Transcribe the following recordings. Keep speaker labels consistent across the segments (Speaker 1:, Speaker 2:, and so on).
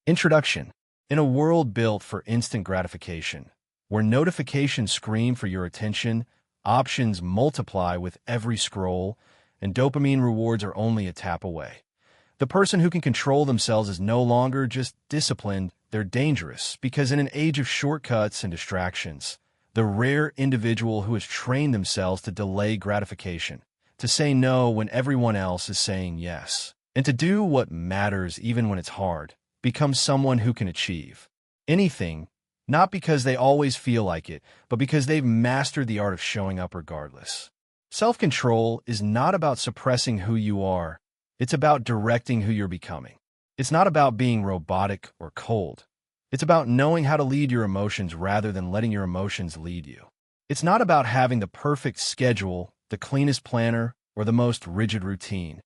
Speaker 1: Introduction. In a world built for instant gratification, where notifications scream for your attention, options multiply with every scroll, and dopamine rewards are only a tap away, the person who can control themselves is no longer just disciplined, they're dangerous, because in an age of shortcuts and distractions, the rare individual who has trained themselves to delay gratification, to say no when everyone else is saying yes, and to do what matters even when it's hard, becomes someone who can achieve anything, not because they always feel like it, but because they've mastered the art of showing up regardless. Self-control is not about suppressing who you are. It's about directing who you're becoming. It's not about being robotic or cold. It's about knowing how to lead your emotions rather than letting your emotions lead you. It's not about having the perfect schedule, the cleanest planner, or the most rigid routine.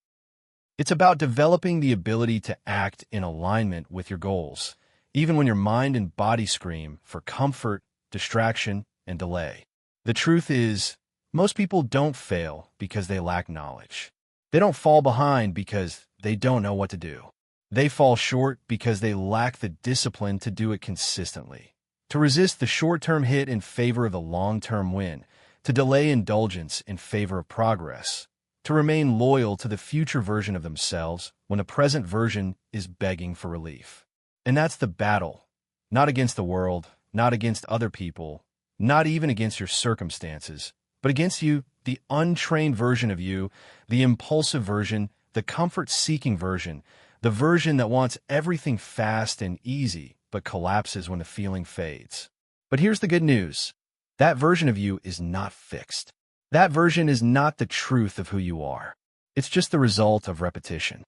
Speaker 1: It's about developing the ability to act in alignment with your goals, even when your mind and body scream for comfort, distraction, and delay. The truth is, most people don't fail because they lack knowledge. They don't fall behind because they don't know what to do. They fall short because they lack the discipline to do it consistently, to resist the short-term hit in favor of the long-term win, to delay indulgence in favor of progress, to remain loyal to the future version of themselves when the present version is begging for relief. And that's the battle, not against the world, not against other people, not even against your circumstances, but against you, the untrained version of you, the impulsive version, the comfort-seeking version, the version that wants everything fast and easy but collapses when the feeling fades. But here's the good news. That version of you is not fixed. That version is not the truth of who you are. It's just the result of repetition.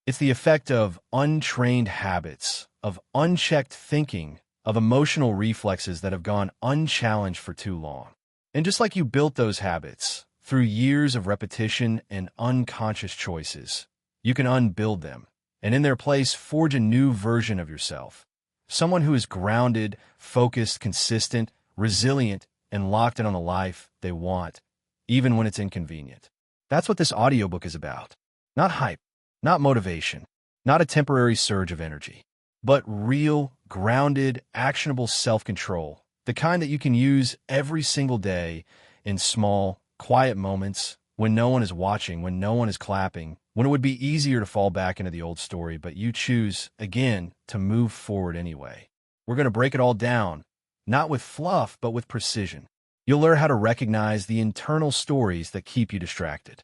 Speaker 1: It's the effect of untrained habits, of unchecked thinking, of emotional reflexes that have gone unchallenged for too long. And just like you built those habits, through years of repetition and unconscious choices, you can unbuild them, and in their place forge a new version of yourself. Someone who is grounded, focused, consistent, resilient, and locked in on the life they want, even when it's inconvenient. That's what this audiobook is about. Not hype, not motivation, not a temporary surge of energy, but real, grounded, actionable self-control, the kind that you can use every single day in small, quiet moments when no one is watching, when no one is clapping, when it would be easier to fall back into the old story, but you choose, again, to move forward anyway. We're going to break it all down, not with fluff, but with precision. You'll learn how to recognize the internal stories that keep you distracted.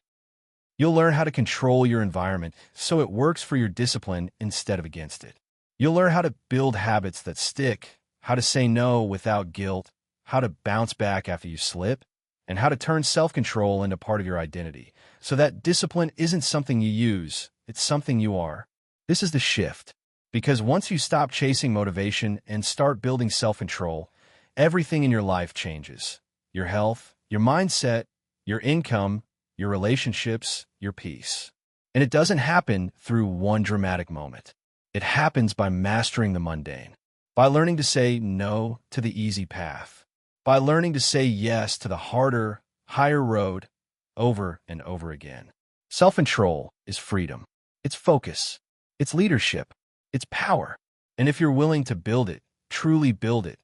Speaker 1: You'll learn how to control your environment so it works for your discipline instead of against it. You'll learn how to build habits that stick, how to say no without guilt, how to bounce back after you slip, and how to turn self-control into part of your identity, so that discipline isn't something you use, it's something you are. This is the shift, because once you stop chasing motivation and start building self-control, everything in your life changes. Your health, your mindset, your income, your relationships, your peace. And it doesn't happen through one dramatic moment. It happens by mastering the mundane, by learning to say no to the easy path, by learning to say yes to the harder, higher road over and over again. Self-control is freedom. It's focus. It's leadership. It's power. And if you're willing to build it, truly build it,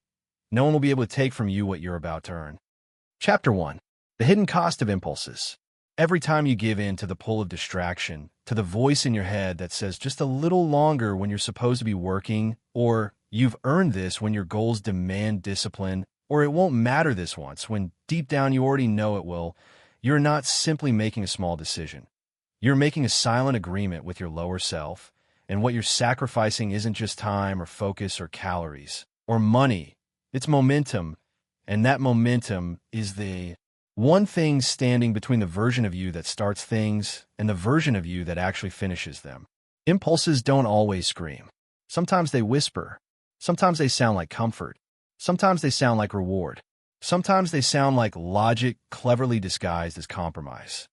Speaker 1: no one will be able to take from you what you're about to earn. Chapter 1. The hidden cost of impulses. Every time you give in to the pull of distraction, to the voice in your head that says just a little longer when you're supposed to be working, or you've earned this when your goals demand discipline, or it won't matter this once when deep down you already know it will, you're not simply making a small decision. You're making a silent agreement with your lower self, and what you're sacrificing isn't just time or focus or calories or money. It's momentum, and that momentum is the one thing standing between the version of you that starts things and the version of you that actually finishes them. Impulses don't always scream. Sometimes they whisper. Sometimes they sound like comfort. Sometimes they sound like reward. Sometimes they sound like logic cleverly disguised as compromise.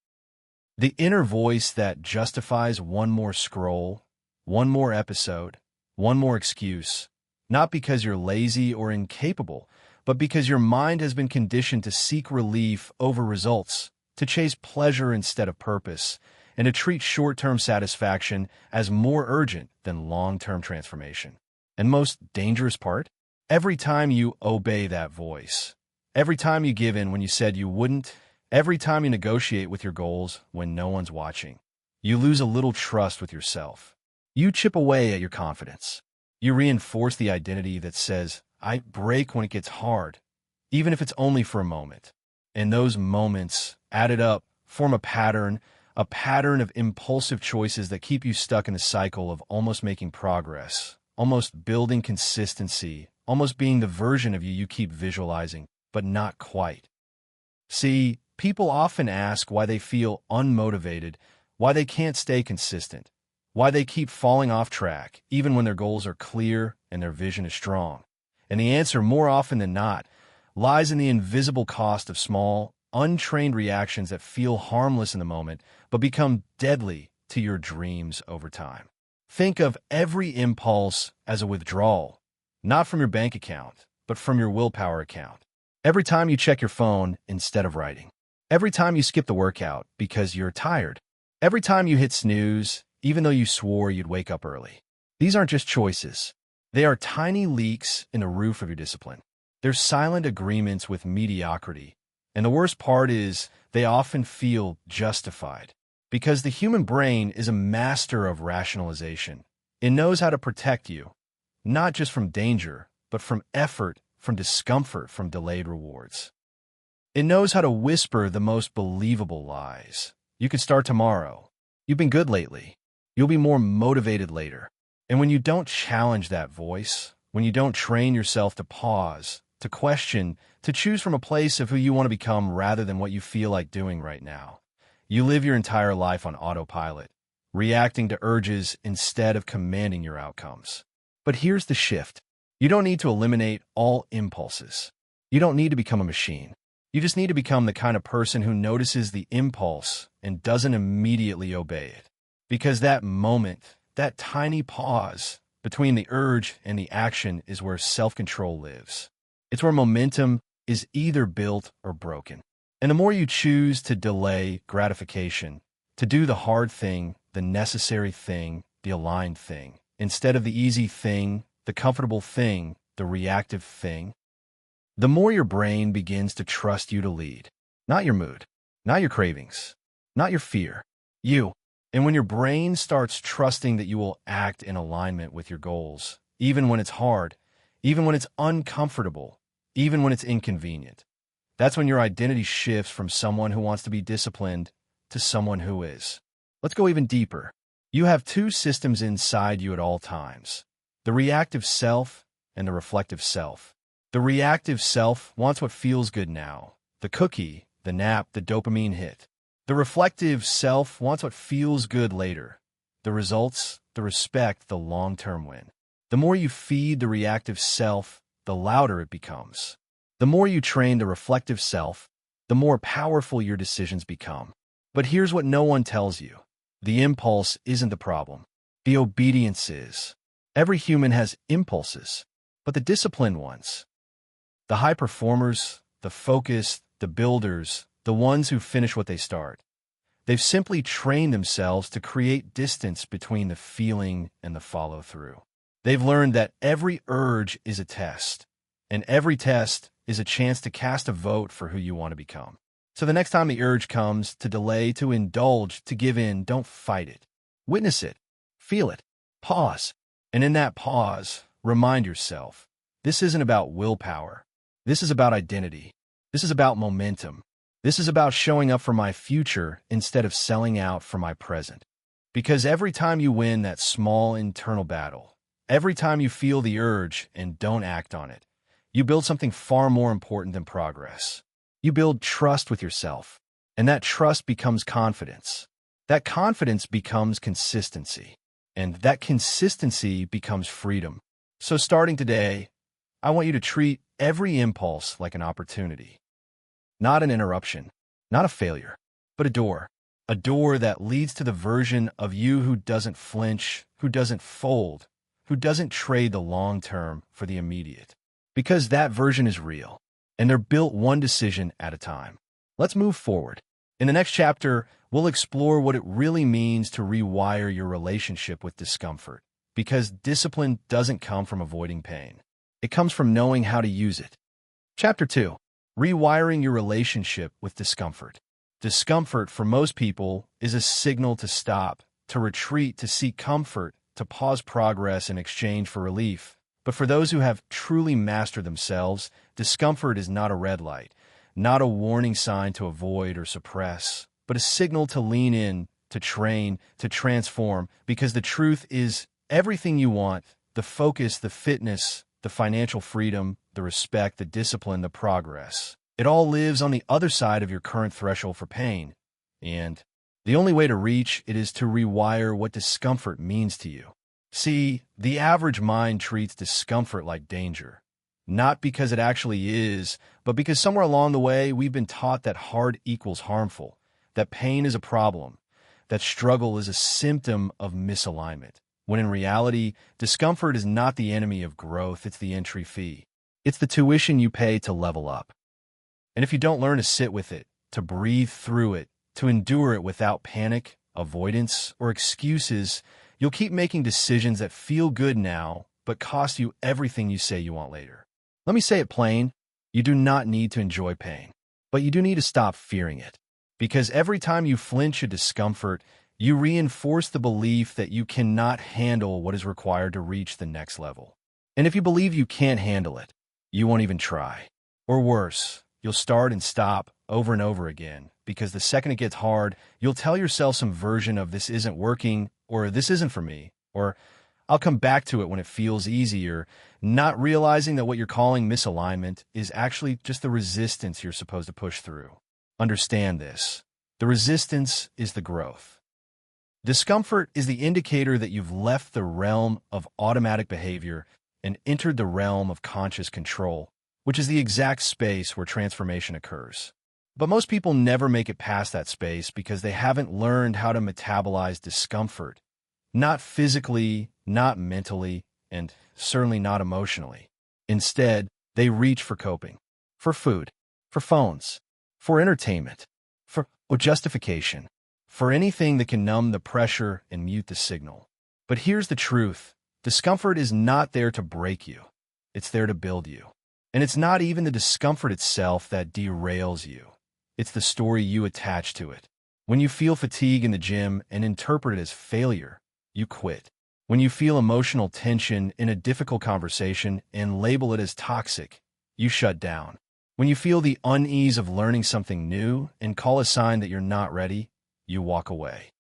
Speaker 1: The inner voice that justifies one more scroll, one more episode, one more excuse, not because you're lazy or incapable, but because your mind has been conditioned to seek relief over results, to chase pleasure instead of purpose, and to treat short-term satisfaction as more urgent than long-term transformation. And most dangerous part? Every time you obey that voice, every time you give in when you said you wouldn't, every time you negotiate with your goals when no one's watching, you lose a little trust with yourself. You chip away at your confidence. You reinforce the identity that says, I break when it gets hard, even if it's only for a moment. And those moments, added up, form a pattern of impulsive choices that keep you stuck in a cycle of almost making progress, almost building consistency, almost being the version of you keep visualizing, but not quite. See, people often ask why they feel unmotivated, why they can't stay consistent, why they keep falling off track, even when their goals are clear and their vision is strong. And the answer, more often than not, lies in the invisible cost of small, untrained reactions that feel harmless in the moment, but become deadly to your dreams over time. Think of every impulse as a withdrawal, not from your bank account, but from your willpower account. Every time you check your phone instead of writing. Every time you skip the workout because you're tired. Every time you hit snooze, even though you swore you'd wake up early. These aren't just choices. They are tiny leaks in the roof of your discipline. They're silent agreements with mediocrity. And the worst part is, they often feel justified. Because the human brain is a master of rationalization. It knows how to protect you, not just from danger, but from effort, from discomfort, from delayed rewards. It knows how to whisper the most believable lies. You could start tomorrow. You've been good lately. You'll be more motivated later. And when you don't challenge that voice, when you don't train yourself to pause, to question, to choose from a place of who you want to become rather than what you feel like doing right now, you live your entire life on autopilot, reacting to urges instead of commanding your outcomes. But here's the shift. You don't need to eliminate all impulses. You don't need to become a machine. You just need to become the kind of person who notices the impulse and doesn't immediately obey it. Because that moment, that tiny pause between the urge and the action is where self-control lives. It's where momentum is either built or broken. And the more you choose to delay gratification, to do the hard thing, the necessary thing, the aligned thing, instead of the easy thing, the comfortable thing, the reactive thing, the more your brain begins to trust you to lead. Not your mood, not your cravings, not your fear, you. And when your brain starts trusting that you will act in alignment with your goals, even when it's hard, even when it's uncomfortable, even when it's inconvenient, that's when your identity shifts from someone who wants to be disciplined to someone who is. Let's go even deeper. You have two systems inside you at all times: the reactive self and the reflective self. The reactive self wants what feels good now, the cookie, the nap, the dopamine hit. The reflective self wants what feels good later, the results, the respect, the long-term win. The more you feed the reactive self, the louder it becomes. The more you train the reflective self, the more powerful your decisions become. But here's what no one tells you. The impulse isn't the problem. The obedience is. Every human has impulses, but the disciplined ones, the high performers, the focused, the builders, the ones who finish what they start, they've simply trained themselves to create distance between the feeling and the follow-through. They've learned that every urge is a test, and every test is a chance to cast a vote for who you want to become. So the next time the urge comes, to delay, to indulge, to give in, don't fight it. Witness it. Feel it. Pause. And in that pause, remind yourself, this isn't about willpower. This is about identity. This is about momentum. This is about showing up for my future instead of selling out for my present. Because every time you win that small internal battle, every time you feel the urge and don't act on it, you build something far more important than progress. You build trust with yourself, and that trust becomes confidence. That confidence becomes consistency, and that consistency becomes freedom. So starting today, I want you to treat every impulse like an opportunity. Not an interruption, not a failure, but a door. A door that leads to the version of you who doesn't flinch, who doesn't fold, who doesn't trade the long term for the immediate. Because that version is real, and they're built one decision at a time. Let's move forward. In the next chapter, we'll explore what it really means to rewire your relationship with discomfort, because discipline doesn't come from avoiding pain. It comes from knowing how to use it. Chapter 2. Rewiring your relationship with discomfort. Discomfort, for most people, is a signal to stop, to retreat, to seek comfort, to pause progress in exchange for relief. But for those who have truly mastered themselves, discomfort is not a red light, not a warning sign to avoid or suppress, but a signal to lean in, to train, to transform, because the truth is everything you want, the focus, the fitness, the financial freedom, the respect, the discipline, the progress, it all lives on the other side of your current threshold for pain. And the only way to reach it is to rewire what discomfort means to you. See, the average mind treats discomfort like danger, not because it actually is, but because somewhere along the way we've been taught that hard equals harmful, that pain is a problem, that struggle is a symptom of misalignment, when in reality, discomfort is not the enemy of growth, it's the entry fee. It's the tuition you pay to level up. And if you don't learn to sit with it, to breathe through it, to endure it without panic, avoidance, or excuses, you'll keep making decisions that feel good now, but cost you everything you say you want later. Let me say it plain, you do not need to enjoy pain, but you do need to stop fearing it. Because every time you flinch at discomfort, you reinforce the belief that you cannot handle what is required to reach the next level. And if you believe you can't handle it, you won't even try. Or worse, you'll start and stop over and over again, because the second it gets hard, you'll tell yourself some version of this isn't working, or this isn't for me, or I'll come back to it when it feels easier, not realizing that what you're calling misalignment is actually just the resistance you're supposed to push through. Understand this. The resistance is the growth. Discomfort is the indicator that you've left the realm of automatic behavior and entered the realm of conscious control, which is the exact space where transformation occurs. But most people never make it past that space because they haven't learned how to metabolize discomfort. Not physically, not mentally, and certainly not emotionally. Instead, they reach for coping, for food, for phones, for entertainment, for justification, for anything that can numb the pressure and mute the signal. But here's the truth. Discomfort is not there to break you. It's there to build you. And it's not even the discomfort itself that derails you. It's the story you attach to it. When you feel fatigue in the gym and interpret it as failure, you quit. When you feel emotional tension in a difficult conversation and label it as toxic, you shut down. When you feel the unease of learning something new and call a sign that you're not ready, you walk away.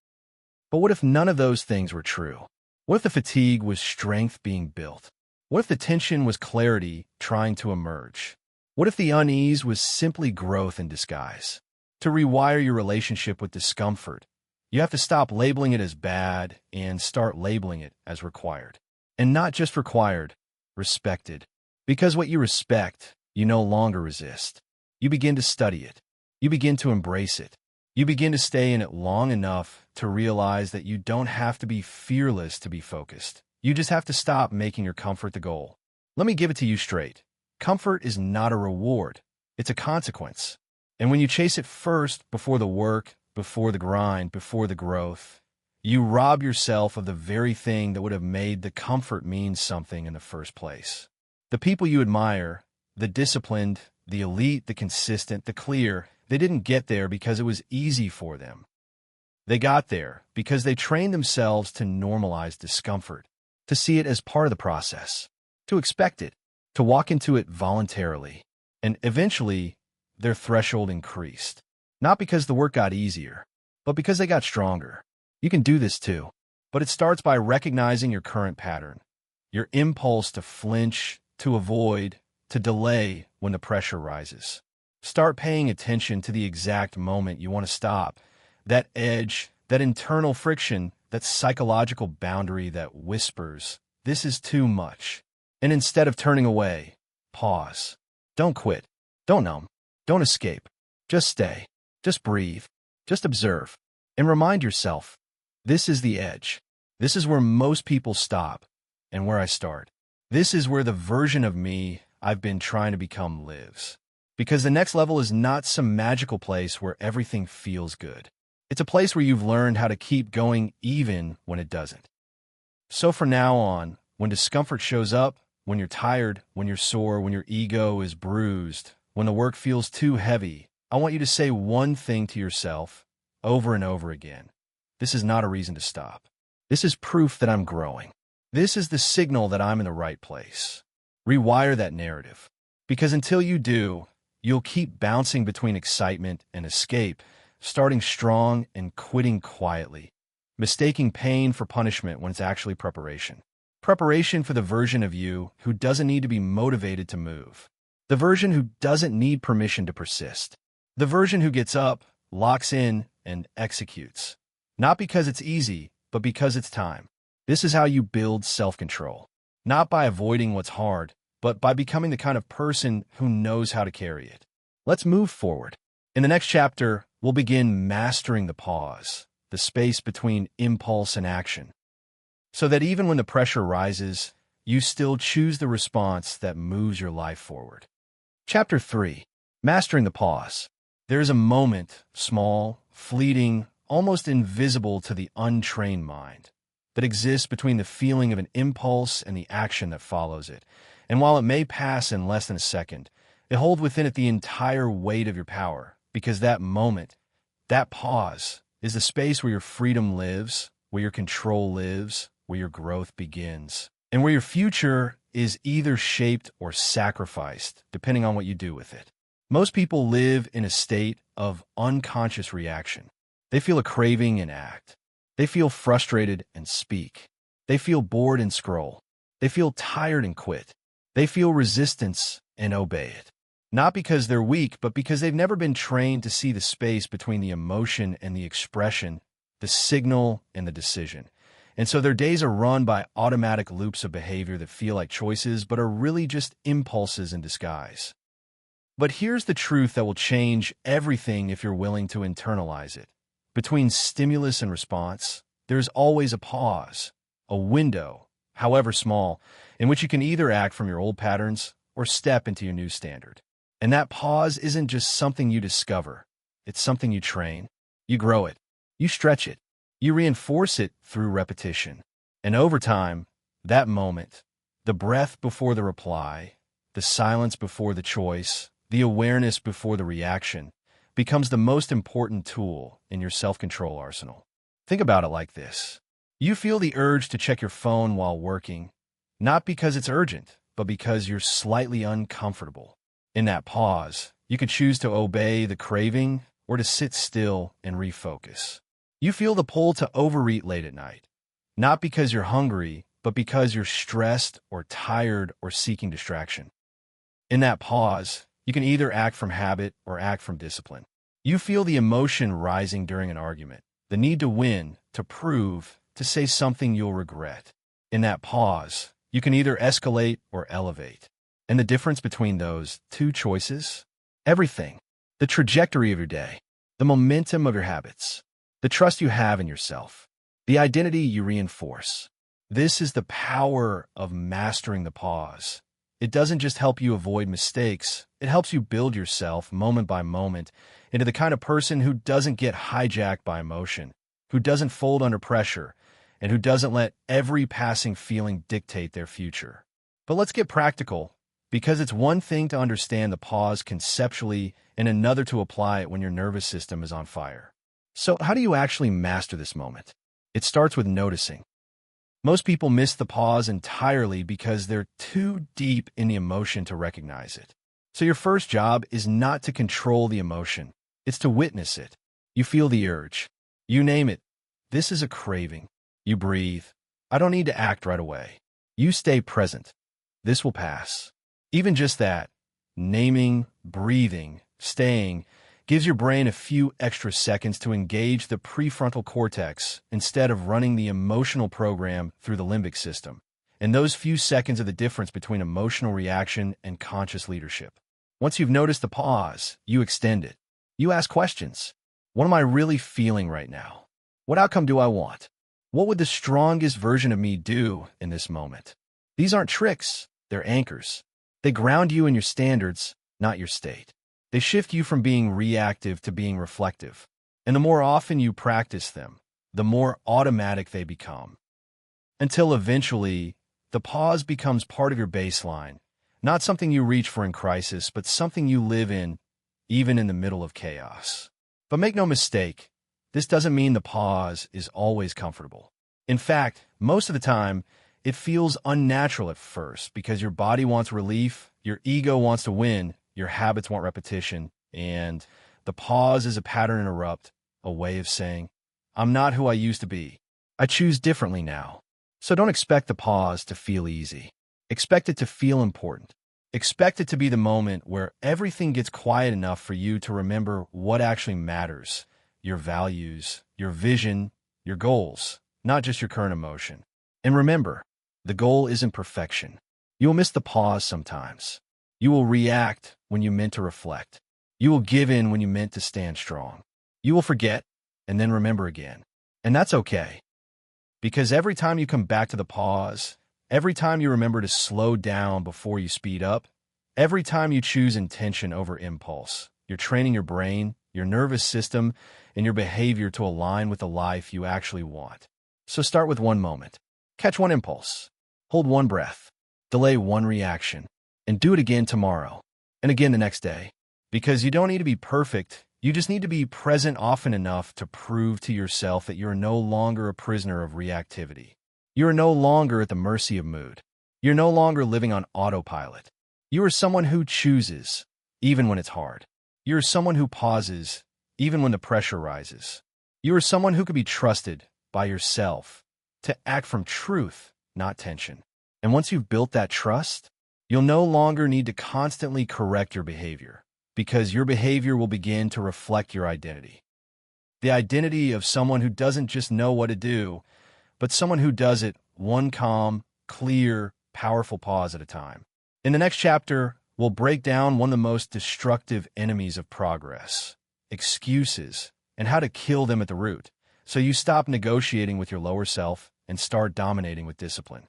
Speaker 1: But what if none of those things were true? What if the fatigue was strength being built? What if the tension was clarity trying to emerge? What if the unease was simply growth in disguise? To rewire your relationship with discomfort, you have to stop labeling it as bad and start labeling it as required. And not just required, respected. Because what you respect, you no longer resist. You begin to study it. You begin to embrace it. You begin to stay in it long enough to realize that you don't have to be fearless to be focused. You just have to stop making your comfort the goal. Let me give it to you straight. Comfort is not a reward. It's a consequence. And when you chase it first, before the work, before the grind, before the growth, you rob yourself of the very thing that would have made the comfort mean something in the first place. The people you admire, the disciplined, the elite, the consistent, the clear, they didn't get there because it was easy for them. They got there because they trained themselves to normalize discomfort, to see it as part of the process, to expect it, to walk into it voluntarily. And eventually, their threshold increased. Not because the work got easier, but because they got stronger. You can do this too, but it starts by recognizing your current pattern, your impulse to flinch, to avoid, to delay when the pressure rises. Start paying attention to the exact moment you want to stop, that edge, that internal friction, that psychological boundary that whispers, this is too much. And instead of turning away, pause. Don't quit. Don't numb. Don't escape. Just stay. Just breathe. Just observe. And remind yourself, this is the edge. This is where most people stop and where I start. This is where the version of me I've been trying to become lives. Because the next level is not some magical place where everything feels good. It's a place where you've learned how to keep going even when it doesn't. So from now on, when discomfort shows up, when you're tired, when you're sore, when your ego is bruised, when the work feels too heavy, I want you to say one thing to yourself over and over again. This is not a reason to stop. This is proof that I'm growing. This is the signal that I'm in the right place. Rewire that narrative. Because until you do, you'll keep bouncing between excitement and escape, starting strong and quitting quietly, mistaking pain for punishment when it's actually preparation. Preparation for the version of you who doesn't need to be motivated to move. The version who doesn't need permission to persist. The version who gets up, locks in, and executes. Not because it's easy, but because it's time. This is how you build self-control. Not by avoiding what's hard, but by becoming the kind of person who knows how to carry it. Let's move forward. In the next chapter, we'll begin mastering the pause, the space between impulse and action, so that even when the pressure rises, you still choose the response that moves your life forward. Chapter 3. Mastering the pause. There is a moment, small, fleeting, almost invisible to the untrained mind, that exists between the feeling of an impulse and the action that follows it. And while it may pass in less than a second, it holds within it the entire weight of your power, because that moment, that pause, is the space where your freedom lives, where your control lives, where your growth begins, and where your future is either shaped or sacrificed, depending on what you do with it. Most people live in a state of unconscious reaction. They feel a craving and act. They feel frustrated and speak. They feel bored and scroll. They feel tired and quit. They feel resistance and obey it. Not because they're weak, but because they've never been trained to see the space between the emotion and the expression, the signal and the decision. And so their days are run by automatic loops of behavior that feel like choices, but are really just impulses in disguise. But here's the truth that will change everything if you're willing to internalize it. Between stimulus and response, there's always a pause, a window, however small, in which you can either act from your old patterns or step into your new standard. And that pause isn't just something you discover. It's something you train. You grow it. You stretch it. You reinforce it through repetition. And over time, that moment, the breath before the reply, the silence before the choice, the awareness before the reaction, becomes the most important tool in your self-control arsenal. Think about it like this. You feel the urge to check your phone while working, not because it's urgent, but because you're slightly uncomfortable. In that pause, you could choose to obey the craving or to sit still and refocus. You feel the pull to overeat late at night, not because you're hungry, but because you're stressed or tired or seeking distraction. In that pause, you can either act from habit or act from discipline. You feel the emotion rising during an argument, the need to win, to prove, to say something you'll regret. In that pause, you can either escalate or elevate. And the difference between those two choices? Everything. The trajectory of your day, the momentum of your habits, the trust you have in yourself, the identity you reinforce. This is the power of mastering the pause. It doesn't just help you avoid mistakes, it helps you build yourself moment by moment into the kind of person who doesn't get hijacked by emotion, who doesn't fold under pressure, and who doesn't let every passing feeling dictate their future. But let's get practical, because it's one thing to understand the pause conceptually and another to apply it when your nervous system is on fire. So how do you actually master this moment? It starts with noticing. Most people miss the pause entirely because they're too deep in the emotion to recognize it. So your first job is not to control the emotion. It's to witness it. You feel the urge. You name it. This is a craving. You breathe. I don't need to act right away. You stay present. This will pass. Even just that, naming, breathing, staying, gives your brain a few extra seconds to engage the prefrontal cortex instead of running the emotional program through the limbic system. And those few seconds are the difference between emotional reaction and conscious leadership. Once you've noticed the pause, you extend it. You ask questions. What am I really feeling right now? What outcome do I want? What would the strongest version of me do in this moment? These aren't tricks, they're anchors. They ground you in your standards, not your state. They shift you from being reactive to being reflective. And the more often you practice them, the more automatic they become. Until eventually, the pause becomes part of your baseline, not something you reach for in crisis, but something you live in, even in the middle of chaos. But make no mistake, this doesn't mean the pause is always comfortable. In fact, most of the time, it feels unnatural at first because your body wants relief, your ego wants to win, your habits want repetition, and the pause is a pattern interrupt, a way of saying, I'm not who I used to be. I choose differently now. So don't expect the pause to feel easy. Expect it to feel important. Expect it to be the moment where everything gets quiet enough for you to remember what actually matters, your values, your vision, your goals, not just your current emotion. And remember, the goal isn't perfection. You will miss the pause sometimes. You will react when you meant to reflect. You will give in when you meant to stand strong. You will forget and then remember again. And that's okay. Because every time you come back to the pause, every time you remember to slow down before you speed up, every time you choose intention over impulse, you're training your brain, your nervous system, and your behavior to align with the life you actually want. So start with one moment. Catch one impulse. Hold one breath. Delay one reaction. And do it again tomorrow. And again the next day. Because you don't need to be perfect. You just need to be present often enough to prove to yourself that you're no longer a prisoner of reactivity. You are no longer at the mercy of mood. You're no longer living on autopilot. You are someone who chooses, even when it's hard. You are someone who pauses, even when the pressure rises. You are someone who can be trusted by yourself to act from truth, not tension. And once you've built that trust, you'll no longer need to constantly correct your behavior, because your behavior will begin to reflect your identity. The identity of someone who doesn't just know what to do, but someone who does it one calm, clear, powerful pause at a time. In the next chapter, we'll break down one of the most destructive enemies of progress, excuses, and how to kill them at the root, so you stop negotiating with your lower self and start dominating with discipline.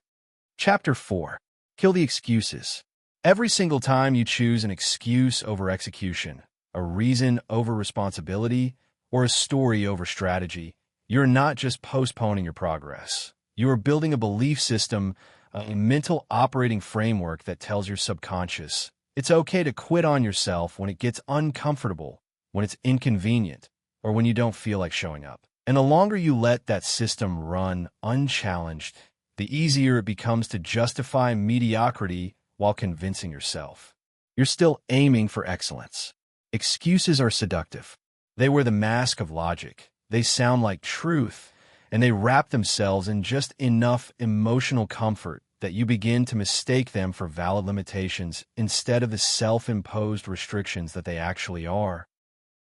Speaker 1: Chapter 4. Kill the excuses. Every single time you choose an excuse over execution, a reason over responsibility, or a story over strategy, you're not just postponing your progress. You are building a belief system, a mental operating framework that tells your subconscious it's okay to quit on yourself when it gets uncomfortable, when it's inconvenient, or when you don't feel like showing up. And the longer you let that system run unchallenged, the easier it becomes to justify mediocrity while convincing yourself you're still aiming for excellence. Excuses are seductive. They wear the mask of logic. They sound like truth, and they wrap themselves in just enough emotional comfort that you begin to mistake them for valid limitations instead of the self-imposed restrictions that they actually are.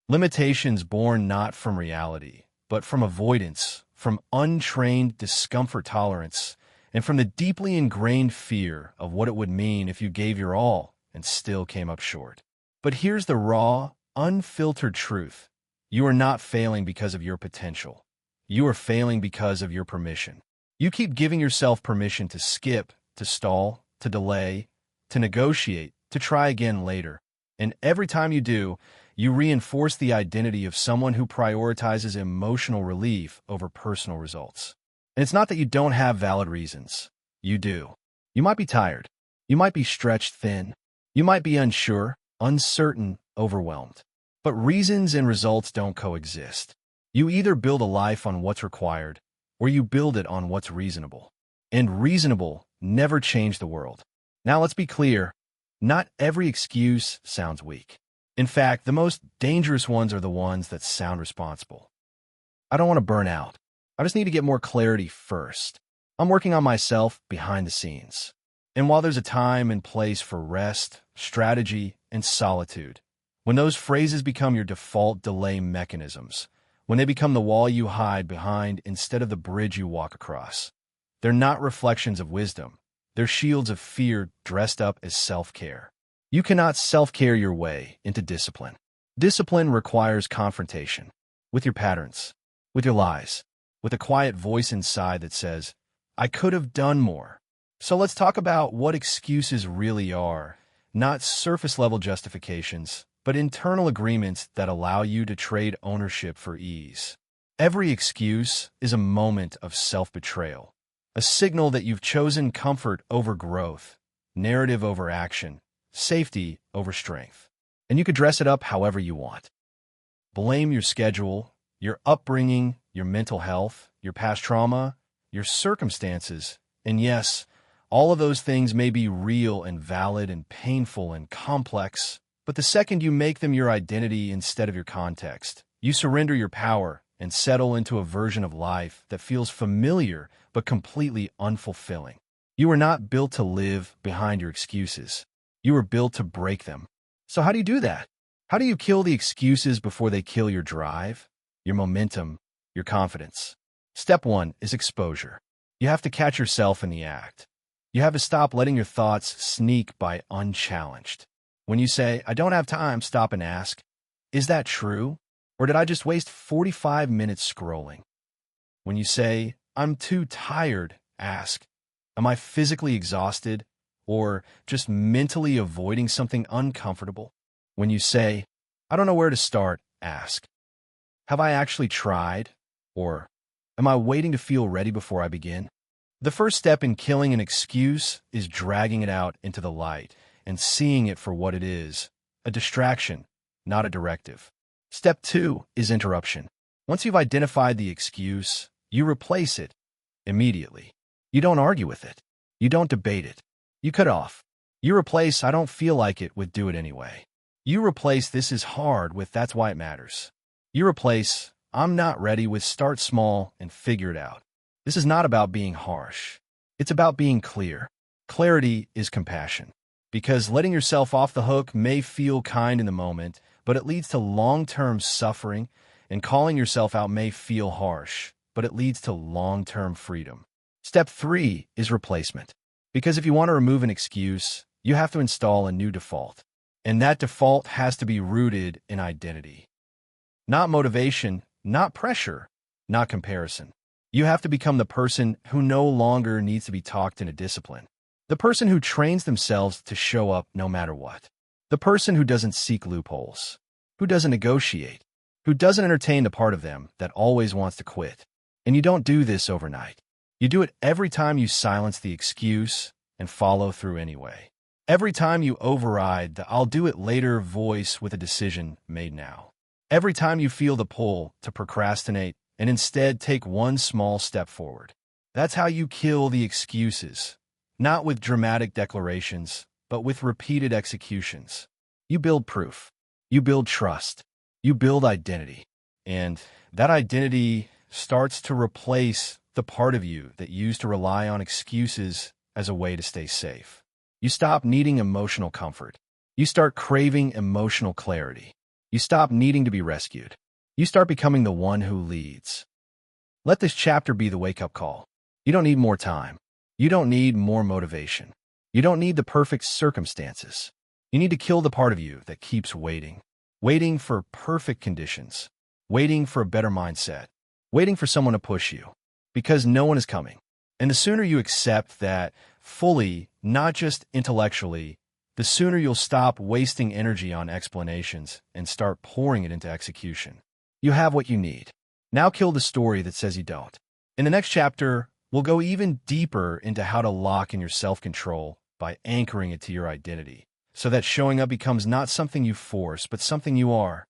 Speaker 1: Limitations born not from reality, but from avoidance, from untrained discomfort tolerance, and from the deeply ingrained fear of what it would mean if you gave your all and still came up short. But here's the raw, unfiltered truth. You are not failing because of your potential. You are failing because of your permission. You keep giving yourself permission to skip, to stall, to delay, to negotiate, to try again later. And every time you do, you reinforce the identity of someone who prioritizes emotional relief over personal results. And it's not that you don't have valid reasons. You do. You might be tired. You might be stretched thin. You might be unsure, uncertain, overwhelmed. But reasons and results don't coexist. You either build a life on what's required, or you build it on what's reasonable. And reasonable never changed the world. Now let's be clear, not every excuse sounds weak. In fact, the most dangerous ones are the ones that sound responsible. I don't want to burn out. I just need to get more clarity first. I'm working on myself behind the scenes. And while there's a time and place for rest, strategy, and solitude, when those phrases become your default delay mechanisms, when they become the wall you hide behind instead of the bridge you walk across, they're not reflections of wisdom. They're shields of fear dressed up as self-care. You cannot self-care your way into discipline. Discipline requires confrontation with your patterns, with your lies, with a quiet voice inside that says, I could have done more. So let's talk about what excuses really are, not surface-level justifications, but but internal agreements that allow you to trade ownership for ease. Every excuse is a moment of self-betrayal, a signal that you've chosen comfort over growth, narrative over action, safety over strength. And you could dress it up however you want. Blame your schedule, your upbringing, your mental health, your past trauma, your circumstances, and yes, all of those things may be real and valid and painful and complex, but the second you make them your identity instead of your context, you surrender your power and settle into a version of life that feels familiar but completely unfulfilling. You are not built to live behind your excuses. You are built to break them. So how do you do that? How do you kill the excuses before they kill your drive, your momentum, your confidence? Step 1 is exposure. You have to catch yourself in the act. You have to stop letting your thoughts sneak by unchallenged. When you say, "I don't have time," stop and ask, is that true? Or did I just waste 45 minutes scrolling? When you say, "I'm too tired," ask, am I physically exhausted or just mentally avoiding something uncomfortable? When you say, "I don't know where to start," ask, have I actually tried? Or am I waiting to feel ready before I begin? The first step in killing an excuse is dragging it out into the light and seeing it for what it is, a distraction, not a directive. Step 2 is interruption. Once you've identified the excuse, you replace it immediately. You don't argue with it. You don't debate it. You cut off. You replace "I don't feel like it" with "do it anyway." You replace "this is hard" with "that's why it matters." You replace "I'm not ready" with "start small and figure it out." This is not about being harsh. It's about being clear. Clarity is compassion. Because letting yourself off the hook may feel kind in the moment, but it leads to long-term suffering, and calling yourself out may feel harsh, but it leads to long-term freedom. Step 3 is replacement. Because if you want to remove an excuse, you have to install a new default. And that default has to be rooted in identity. Not motivation, not pressure, not comparison. You have to become the person who no longer needs to be talked into discipline. The person who trains themselves to show up no matter what. The person who doesn't seek loopholes, who doesn't negotiate, who doesn't entertain the part of them that always wants to quit. And you don't do this overnight. You do it every time you silence the excuse and follow through anyway. Every time you override the "I'll do it later" voice with a decision made now. Every time you feel the pull to procrastinate and instead take one small step forward. That's how you kill the excuses. Not with dramatic declarations, but with repeated executions. You build proof. You build trust. You build identity. And that identity starts to replace the part of you that used to rely on excuses as a way to stay safe. You stop needing emotional comfort. You start craving emotional clarity. You stop needing to be rescued. You start becoming the one who leads. Let this chapter be the wake-up call. You don't need more time. You don't need more motivation. You don't need the perfect circumstances. You need to kill the part of you that keeps waiting. Waiting for perfect conditions. Waiting for a better mindset. Waiting for someone to push you. Because no one is coming. And the sooner you accept that fully, not just intellectually, the sooner you'll stop wasting energy on explanations and start pouring it into execution. You have what you need. Now kill the story that says you don't. In the next chapter, we'll go even deeper into how to lock in your self-control by anchoring it to your identity, so that showing up becomes not something you force, but something you are.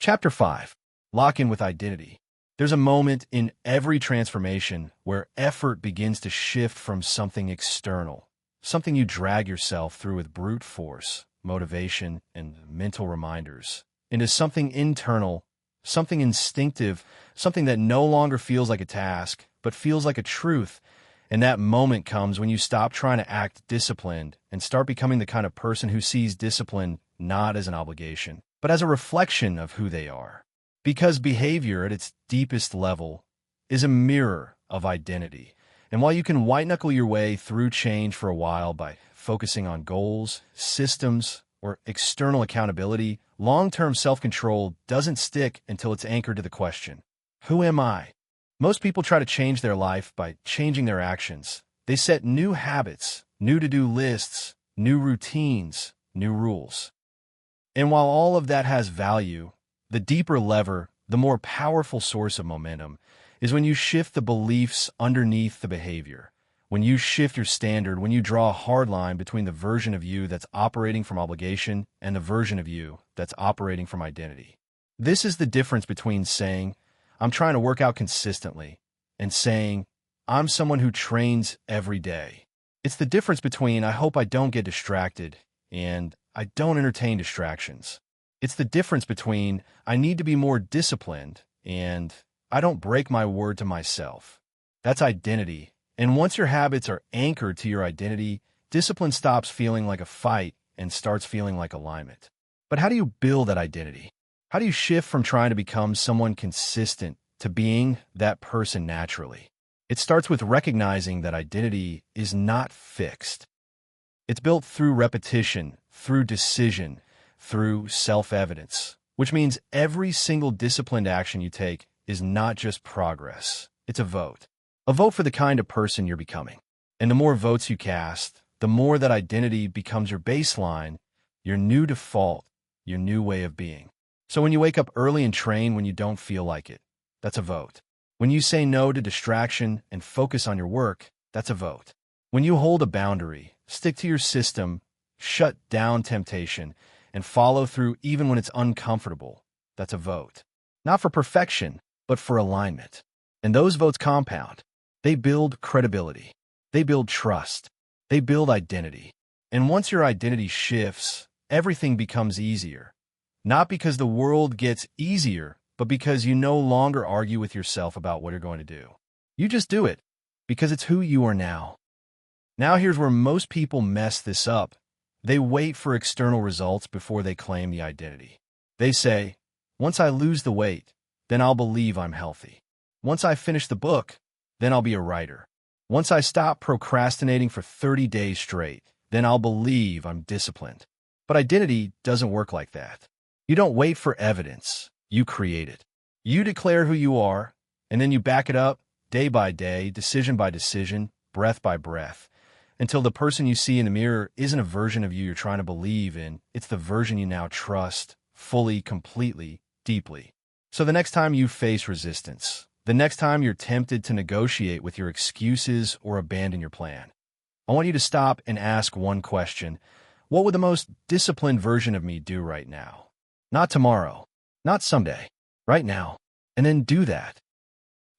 Speaker 1: Chapter 5. Lock in with identity. There's a moment in every transformation where effort begins to shift from something external, something you drag yourself through with brute force, motivation, and mental reminders, into something internal, something instinctive, something that no longer feels like a task, but feels like a truth. And that moment comes when you stop trying to act disciplined and start becoming the kind of person who sees discipline not as an obligation, but as a reflection of who they are. Because behavior at its deepest level is a mirror of identity. And while you can white-knuckle your way through change for a while by focusing on goals, systems, or external accountability, long-term self-control doesn't stick until it's anchored to the question, who am I? Most people try to change their life by changing their actions. They set new habits, new to-do lists, new routines, new rules. And while all of that has value, the deeper lever, the more powerful source of momentum, is when you shift the beliefs underneath the behavior. When you shift your standard, when you draw a hard line between the version of you that's operating from obligation and the version of you that's operating from identity. This is the difference between saying, I'm trying to work out consistently, and saying, I'm someone who trains every day. It's the difference between I hope I don't get distracted and I don't entertain distractions. It's the difference between I need to be more disciplined and I don't break my word to myself. That's identity. And once your habits are anchored to your identity, discipline stops feeling like a fight and starts feeling like alignment. But how do you build that identity? How do you shift from trying to become someone consistent to being that person naturally? It starts with recognizing that identity is not fixed. It's built through repetition, through decision, through self-evidence, which means every single disciplined action you take is not just progress. It's a vote. A vote for the kind of person you're becoming. And the more votes you cast, the more that identity becomes your baseline, your new default, your new way of being. So when you wake up early and train when you don't feel like it, that's a vote. When you say no to distraction and focus on your work, that's a vote. When you hold a boundary, stick to your system, shut down temptation, and follow through even when it's uncomfortable, that's a vote. Not for perfection, but for alignment. And those votes compound. They build credibility. They build trust. They build identity. And once your identity shifts, everything becomes easier. Not because the world gets easier, but because you no longer argue with yourself about what you're going to do. You just do it, because it's who you are now. Now here's where most people mess this up. They wait for external results before they claim the identity. They say, once I lose the weight, then I'll believe I'm healthy. Once I finish the book, then I'll be a writer. Once I stop procrastinating for 30 days straight, then I'll believe I'm disciplined. But identity doesn't work like that. You don't wait for evidence. You create it. You declare who you are, and then you back it up day by day, decision by decision, breath by breath, until the person you see in the mirror isn't a version of you you're trying to believe in. It's the version you now trust, fully, completely, deeply. So the next time you face resistance, the next time you're tempted to negotiate with your excuses or abandon your plan, I want you to stop and ask one question. What would the most disciplined version of me do right now? Not tomorrow, not someday, right now. And then do that.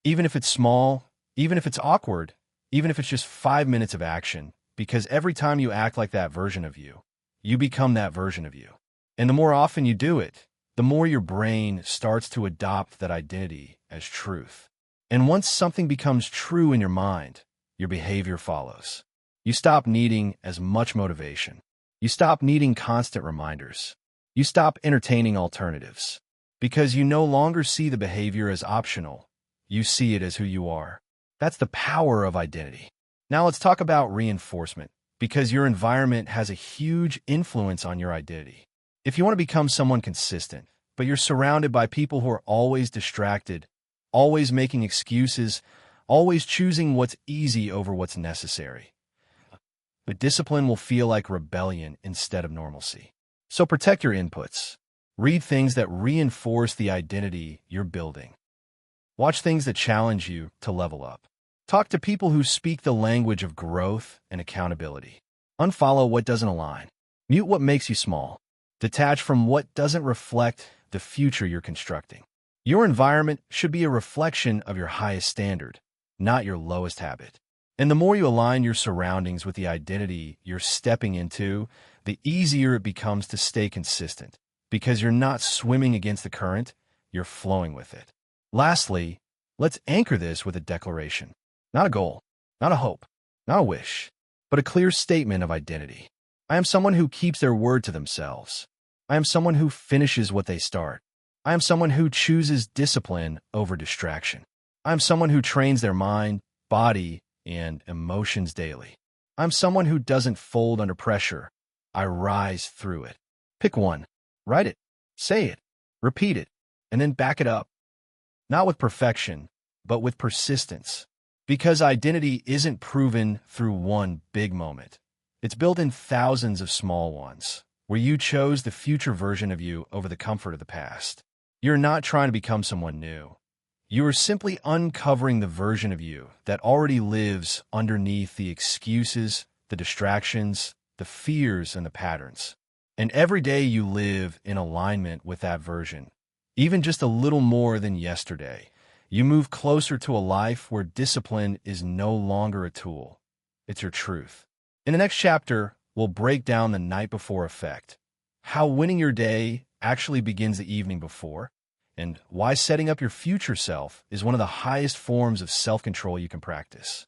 Speaker 1: Even if it's small, even if it's awkward, even if it's just 5 minutes of action, because every time you act like that version of you, you become that version of you. And the more often you do it, the more your brain starts to adopt that identity as truth. And once something becomes true in your mind, your behavior follows. You stop needing as much motivation. You stop needing constant reminders. You stop entertaining alternatives. Because you no longer see the behavior as optional. You see it as who you are. That's the power of identity. Now let's talk about reinforcement, because your environment has a huge influence on your identity. If you want to become someone consistent, but you're surrounded by people who are always distracted, always making excuses, always choosing what's easy over what's necessary, but discipline will feel like rebellion instead of normalcy. So protect your inputs. Read things that reinforce the identity you're building. Watch things that challenge you to level up. Talk to people who speak the language of growth and accountability. Unfollow what doesn't align. Mute what makes you small. Detach from what doesn't reflect the future you're constructing. Your environment should be a reflection of your highest standard, not your lowest habit. And the more you align your surroundings with the identity you're stepping into, the easier it becomes to stay consistent. Because you're not swimming against the current, you're flowing with it. Lastly, let's anchor this with a declaration. Not a goal, not a hope, not a wish, but a clear statement of identity. I am someone who keeps their word to themselves. I am someone who finishes what they start. I am someone who chooses discipline over distraction. I am someone who trains their mind, body, and emotions daily. I'm someone who doesn't fold under pressure. I rise through it. Pick one. Write it, say it, repeat it, and then back it up. Not with perfection, but with persistence. Because identity isn't proven through one big moment. It's built in thousands of small ones, where you chose the future version of you over the comfort of the past. You're not trying to become someone new. You are simply uncovering the version of you that already lives underneath the excuses, the distractions, the fears, and the patterns. And every day you live in alignment with that version, even just a little more than yesterday, you move closer to a life where discipline is no longer a tool. It's your truth. In the next chapter, we'll break down the night before effect, how winning your day actually begins the evening before, and why setting up your future self is one of the highest forms of self-control you can practice.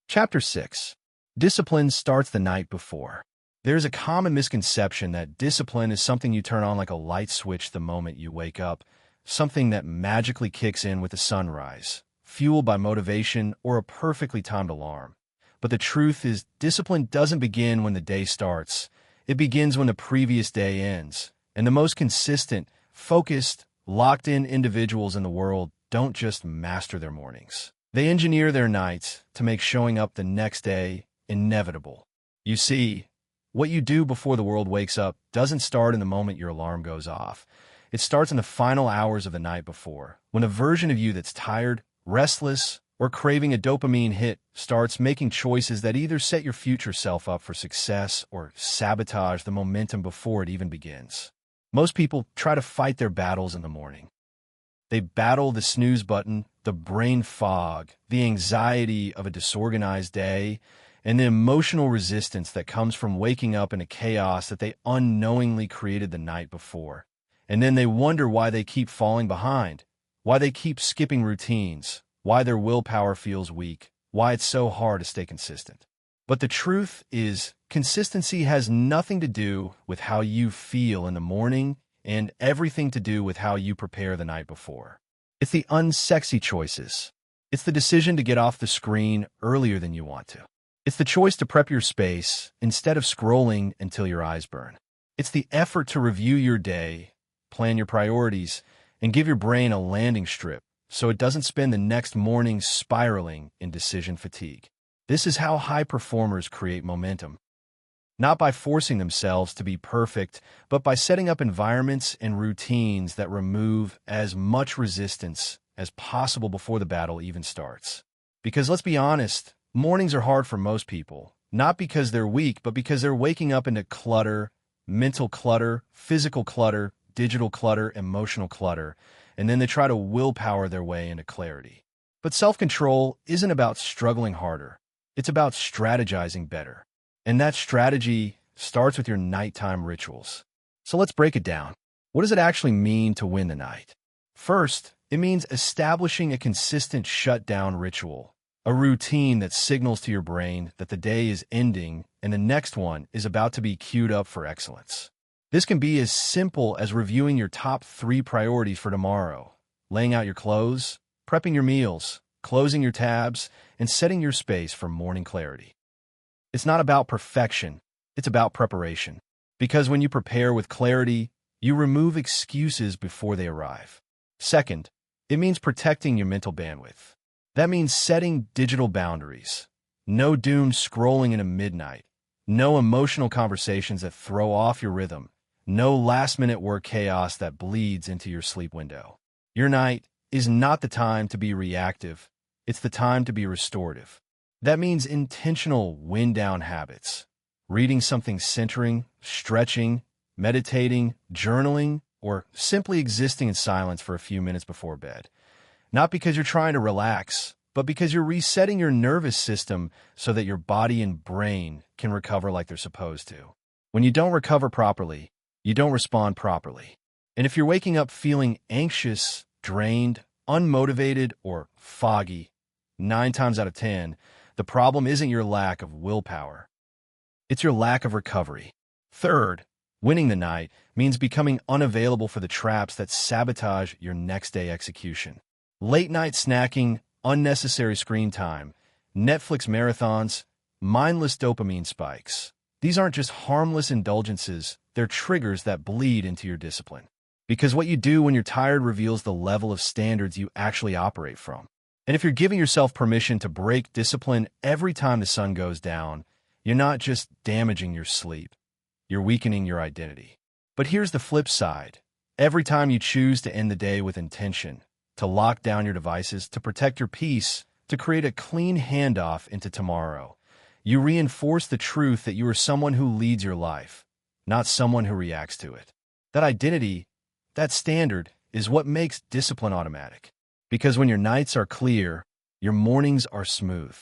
Speaker 1: Chapter 6. Discipline starts the night before. There's a common misconception that discipline is something you turn on like a light switch the moment you wake up, something that magically kicks in with the sunrise, fueled by motivation or a perfectly timed alarm. But the truth is, discipline doesn't begin when the day starts. It begins when the previous day ends. And the most consistent, focused, locked-in individuals in the world don't just master their mornings. They engineer their nights to make showing up the next day inevitable. You see, what you do before the world wakes up doesn't start in the moment your alarm goes off. It starts in the final hours of the night before, when a version of you that's tired, restless, or craving a dopamine hit starts making choices that either set your future self up for success or sabotage the momentum before it even begins. Most people try to fight their battles in the morning. They battle the snooze button, the brain fog, the anxiety of a disorganized day, and the emotional resistance that comes from waking up in a chaos that they unknowingly created the night before. And then they wonder why they keep falling behind, why they keep skipping routines, why their willpower feels weak, why it's so hard to stay consistent. But the truth is, consistency has nothing to do with how you feel in the morning and everything to do with how you prepare the night before. It's the unsexy choices. It's the decision to get off the screen earlier than you want to. It's the choice to prep your space instead of scrolling until your eyes burn. It's the effort to review your day, plan your priorities, and give your brain a landing strip so it doesn't spend the next morning spiraling in decision fatigue. This is how high performers create momentum. Not by forcing themselves to be perfect, but by setting up environments and routines that remove as much resistance as possible before the battle even starts. Because let's be honest, mornings are hard for most people, not because they're weak, but because they're waking up into clutter, mental clutter, physical clutter, digital clutter, emotional clutter, and then they try to willpower their way into clarity. But self-control isn't about struggling harder. It's about strategizing better. And that strategy starts with your nighttime rituals. So let's break it down. What does it actually mean to win the night? First, it means establishing a consistent shutdown ritual, a routine that signals to your brain that the day is ending and the next one is about to be queued up for excellence. This can be as simple as reviewing your top 3 priorities for tomorrow, laying out your clothes, prepping your meals, closing your tabs, and setting your space for morning clarity. It's not about perfection, it's about preparation. Because when you prepare with clarity, you remove excuses before they arrive. Second, it means protecting your mental bandwidth. That means setting digital boundaries. No doom scrolling into midnight. No emotional conversations that throw off your rhythm. No last-minute work chaos that bleeds into your sleep window. Your night is not the time to be reactive. It's the time to be restorative. That means intentional wind-down habits. Reading something centering, stretching, meditating, journaling, or simply existing in silence for a few minutes before bed. Not because you're trying to relax, but because you're resetting your nervous system so that your body and brain can recover like they're supposed to. When you don't recover properly, you don't respond properly. And if you're waking up feeling anxious, drained, unmotivated, or foggy, 9 times out of 10, the problem isn't your lack of willpower. It's your lack of recovery. Third, winning the night means becoming unavailable for the traps that sabotage your next day execution. Late night snacking, unnecessary screen time, Netflix marathons, mindless dopamine spikes. These aren't just harmless indulgences, they're triggers that bleed into your discipline. Because what you do when you're tired reveals the level of standards you actually operate from. And if you're giving yourself permission to break discipline every time the sun goes down, you're not just damaging your sleep. you're weakening your identity. But here's the flip side. Every time you choose to end the day with intention, to lock down your devices, to protect your peace, to create a clean handoff into tomorrow, you reinforce the truth that you are someone who leads your life, not someone who reacts to it. That identity, that standard, is what makes discipline automatic. Because when your nights are clear, your mornings are smooth.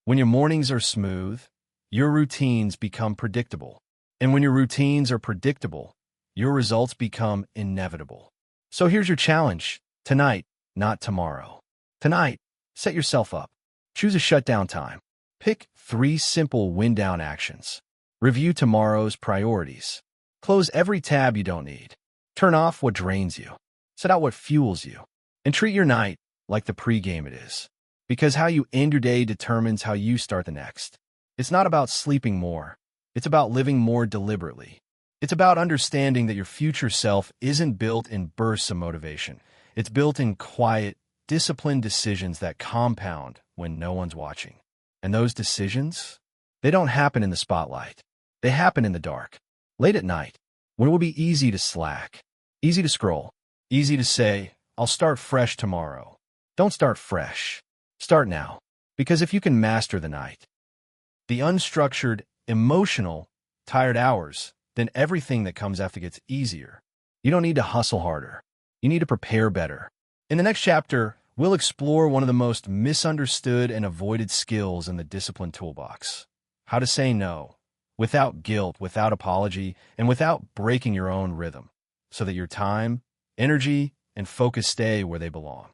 Speaker 1: When your mornings are smooth, your routines become predictable. And when your routines are predictable, your results become inevitable. So here's your challenge. Tonight, not tomorrow. Tonight, set yourself up. Choose a shutdown time. Pick 3 simple wind-down actions. Review tomorrow's priorities. Close every tab you don't need. Turn off what drains you. Set out what fuels you. And treat your night like the pregame it is. Because how you end your day determines how you start the next. It's not about sleeping more. It's about living more deliberately. It's about understanding that your future self isn't built in bursts of motivation. It's built in quiet, disciplined decisions that compound when no one's watching. And those decisions, they don't happen in the spotlight. They happen in the dark, late at night, when it will be easy to slack, easy to scroll, easy to say, I'll start fresh tomorrow. Don't start fresh. Start now. Because if you can master the night, the unstructured, emotional, tired hours, then everything that comes after gets easier. You don't need to hustle harder. You need to prepare better. In the next chapter, we'll explore one of the most misunderstood and avoided skills in the discipline toolbox. How to say no, without guilt, without apology, and without breaking your own rhythm, so that your time, energy, and focus stay where they belong.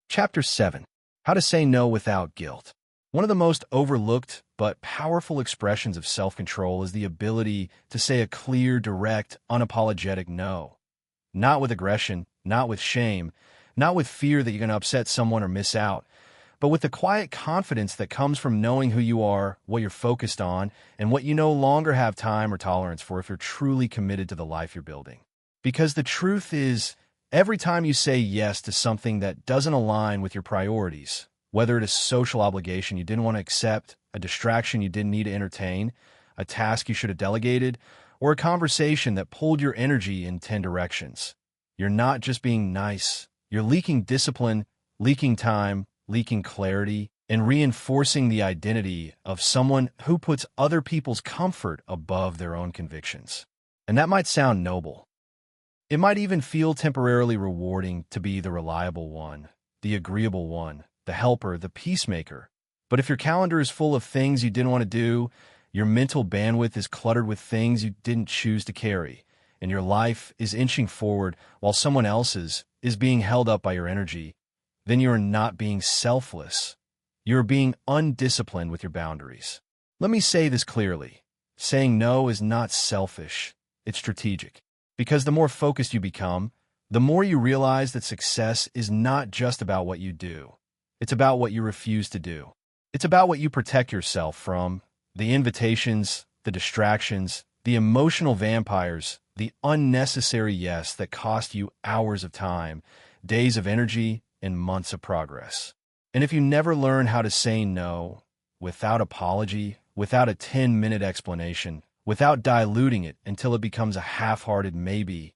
Speaker 1: Chapter 7. How to say no without guilt. One of the most overlooked but powerful expressions of self-control is the ability to say a clear, direct, unapologetic no. Not with aggression, not with shame, not with fear that you're going to upset someone or miss out, but with the quiet confidence that comes from knowing who you are, what you're focused on, and what you no longer have time or tolerance for if you're truly committed to the life you're building. Because the truth is, every time you say yes to something that doesn't align with your priorities, whether it is a social obligation you didn't want to accept, a distraction you didn't need to entertain, a task you should have delegated, or a conversation that pulled your energy in 10 directions, you're not just being nice. You're leaking discipline, leaking time, leaking clarity, and reinforcing the identity of someone who puts other people's comfort above their own convictions. And that might sound noble. It might even feel temporarily rewarding to be the reliable one, the agreeable one, the helper, the peacemaker. But if your calendar is full of things you didn't want to do, your mental bandwidth is cluttered with things you didn't choose to carry, and your life is inching forward while someone else's is being held up by your energy, then you are not being selfless. You are being undisciplined with your boundaries. Let me say this clearly. Saying no is not selfish. It's strategic. Because the more focused you become, the more you realize that success is not just about what you do. It's about what you refuse to do. It's about what you protect yourself from, the invitations, the distractions, the emotional vampires, the unnecessary yes that cost you hours of time, days of energy, and months of progress. And if you never learn how to say no, without apology, without a 10-minute explanation, without diluting it until it becomes a half-hearted maybe,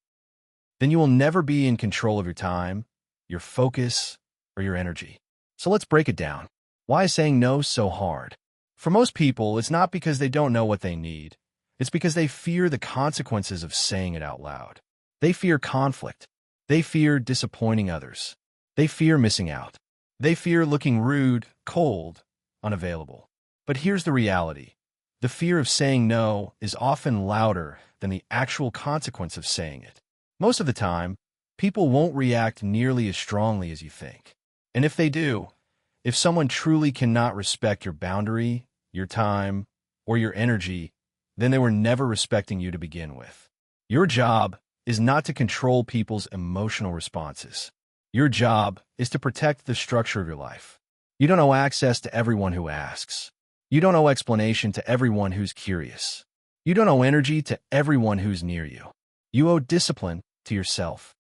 Speaker 1: then you will never be in control of your time, your focus, or your energy. So let's break it down. Why is saying no so hard? For most people, it's not because they don't know what they need. It's because they fear the consequences of saying it out loud. They fear conflict. They fear disappointing others. They fear missing out. They fear looking rude, cold, unavailable. But here's the reality. The fear of saying no is often louder than the actual consequence of saying it. Most of the time, people won't react nearly as strongly as you think. And if they do, if someone truly cannot respect your boundary, your time, or your energy, then they were never respecting you to begin with. Your job is not to control people's emotional responses. Your job is to protect the structure of your life. You don't owe access to everyone who asks. You don't owe explanation to everyone who's curious. You don't owe energy to everyone who's near you. You owe discipline to yourself.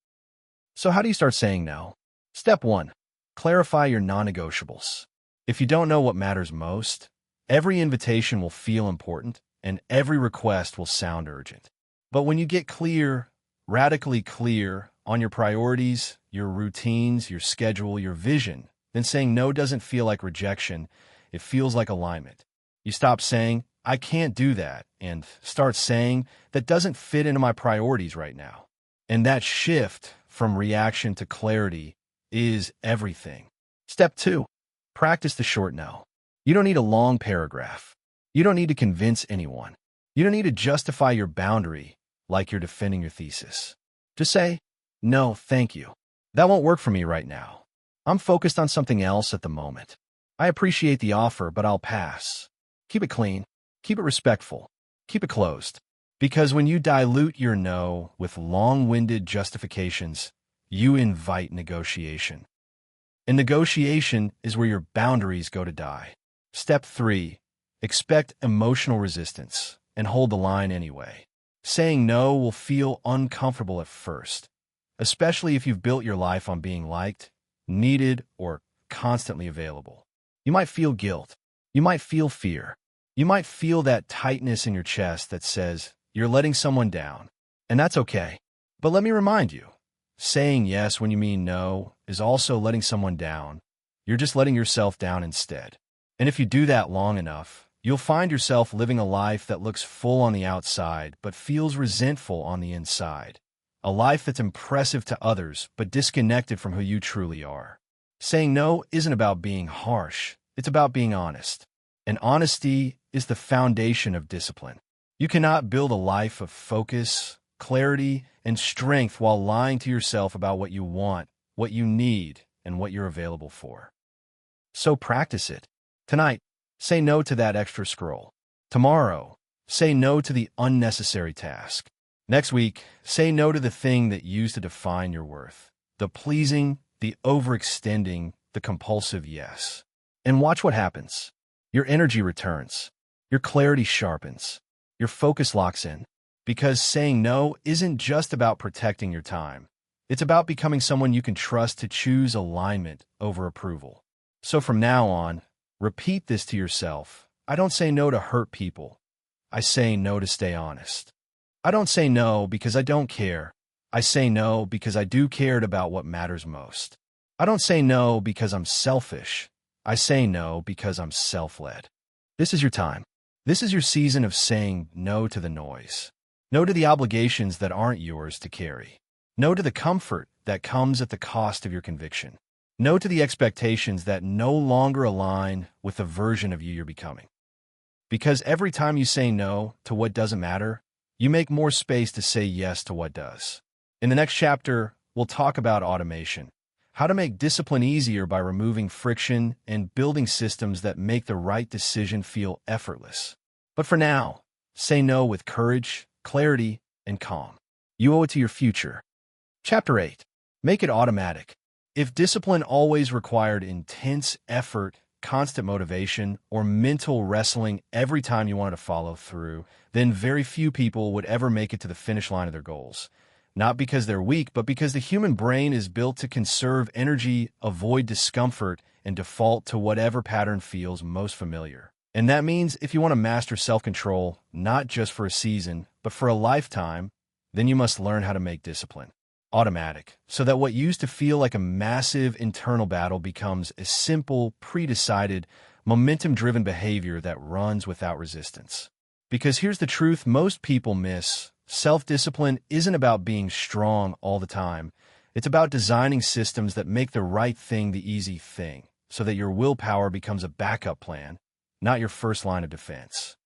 Speaker 1: So how do you start saying no? Step 1. Clarify your non-negotiables. If you don't know what matters most, every invitation will feel important, and every request will sound urgent. But when you get clear, radically clear on your priorities, your routines, your schedule, your vision, then saying no doesn't feel like rejection. It feels like alignment. You stop saying, I can't do that, and start saying, that doesn't fit into my priorities right now. And that shift from reaction to clarity is everything. Step 2, practice the short no. You don't need a long paragraph. You don't need to convince anyone. You don't need to justify your boundary like you're defending your thesis. Just say, no, thank you. That won't work for me right now. I'm focused on something else at the moment. I appreciate the offer, but I'll pass. Keep it clean. Keep it respectful. Keep it closed. Because when you dilute your no with long-winded justifications, you invite negotiation. And negotiation is where your boundaries go to die. Step 3, expect emotional resistance and hold the line anyway. Saying no will feel uncomfortable at first, especially if you've built your life on being liked, needed, or constantly available. You might feel guilt. You might feel fear. You might feel that tightness in your chest that says you're letting someone down, and that's okay. But let me remind you, saying yes when you mean no is also letting someone down. You're just letting yourself down instead. And if you do that long enough, you'll find yourself living a life that looks full on the outside but feels resentful on the inside. A life that's impressive to others but disconnected from who you truly are. Saying no isn't about being harsh. It's about being honest. And honesty is the foundation of discipline. You cannot build a life of focus, clarity, and strength while lying to yourself about what you want, what you need, and what you're available for. So practice it. Tonight, say no to that extra scroll. Tomorrow, say no to the unnecessary task. Next week, say no to the thing that used to define your worth. The pleasing, the overextending, the compulsive yes. And watch what happens. Your energy returns. Your clarity sharpens. Your focus locks in. Because saying no isn't just about protecting your time. It's about becoming someone you can trust to choose alignment over approval. So from now on, repeat this to yourself. I don't say no to hurt people. I say no to stay honest. I don't say no because I don't care. I say no because I do care about what matters most. I don't say no because I'm selfish. I say no because I'm self-led. This is your time. This is your season of saying no to the noise. No to the obligations that aren't yours to carry. No to the comfort that comes at the cost of your conviction. No to the expectations that no longer align with the version of you you're becoming. Because every time you say no to what doesn't matter, you make more space to say yes to what does. In the next chapter, we'll talk about automation, how to make discipline easier by removing friction and building systems that make the right decision feel effortless. But for now, say no with courage, clarity, and calm. You owe it to your future. Chapter 8. Make it automatic. If discipline always required intense effort, constant motivation, or mental wrestling every time you wanted to follow through, then very few people would ever make it to the finish line of their goals. Not because they're weak, but because the human brain is built to conserve energy, avoid discomfort, and default to whatever pattern feels most familiar. And that means if you want to master self-control, not just for a season, but for a lifetime, then you must learn how to make discipline automatic, so that what used to feel like a massive internal battle becomes a simple, pre-decided, momentum-driven behavior that runs without resistance. Because here's the truth most people miss. Self-discipline isn't about being strong all the time. It's about designing systems that make the right thing the easy thing, so that your willpower becomes a backup plan, not your first line of defense.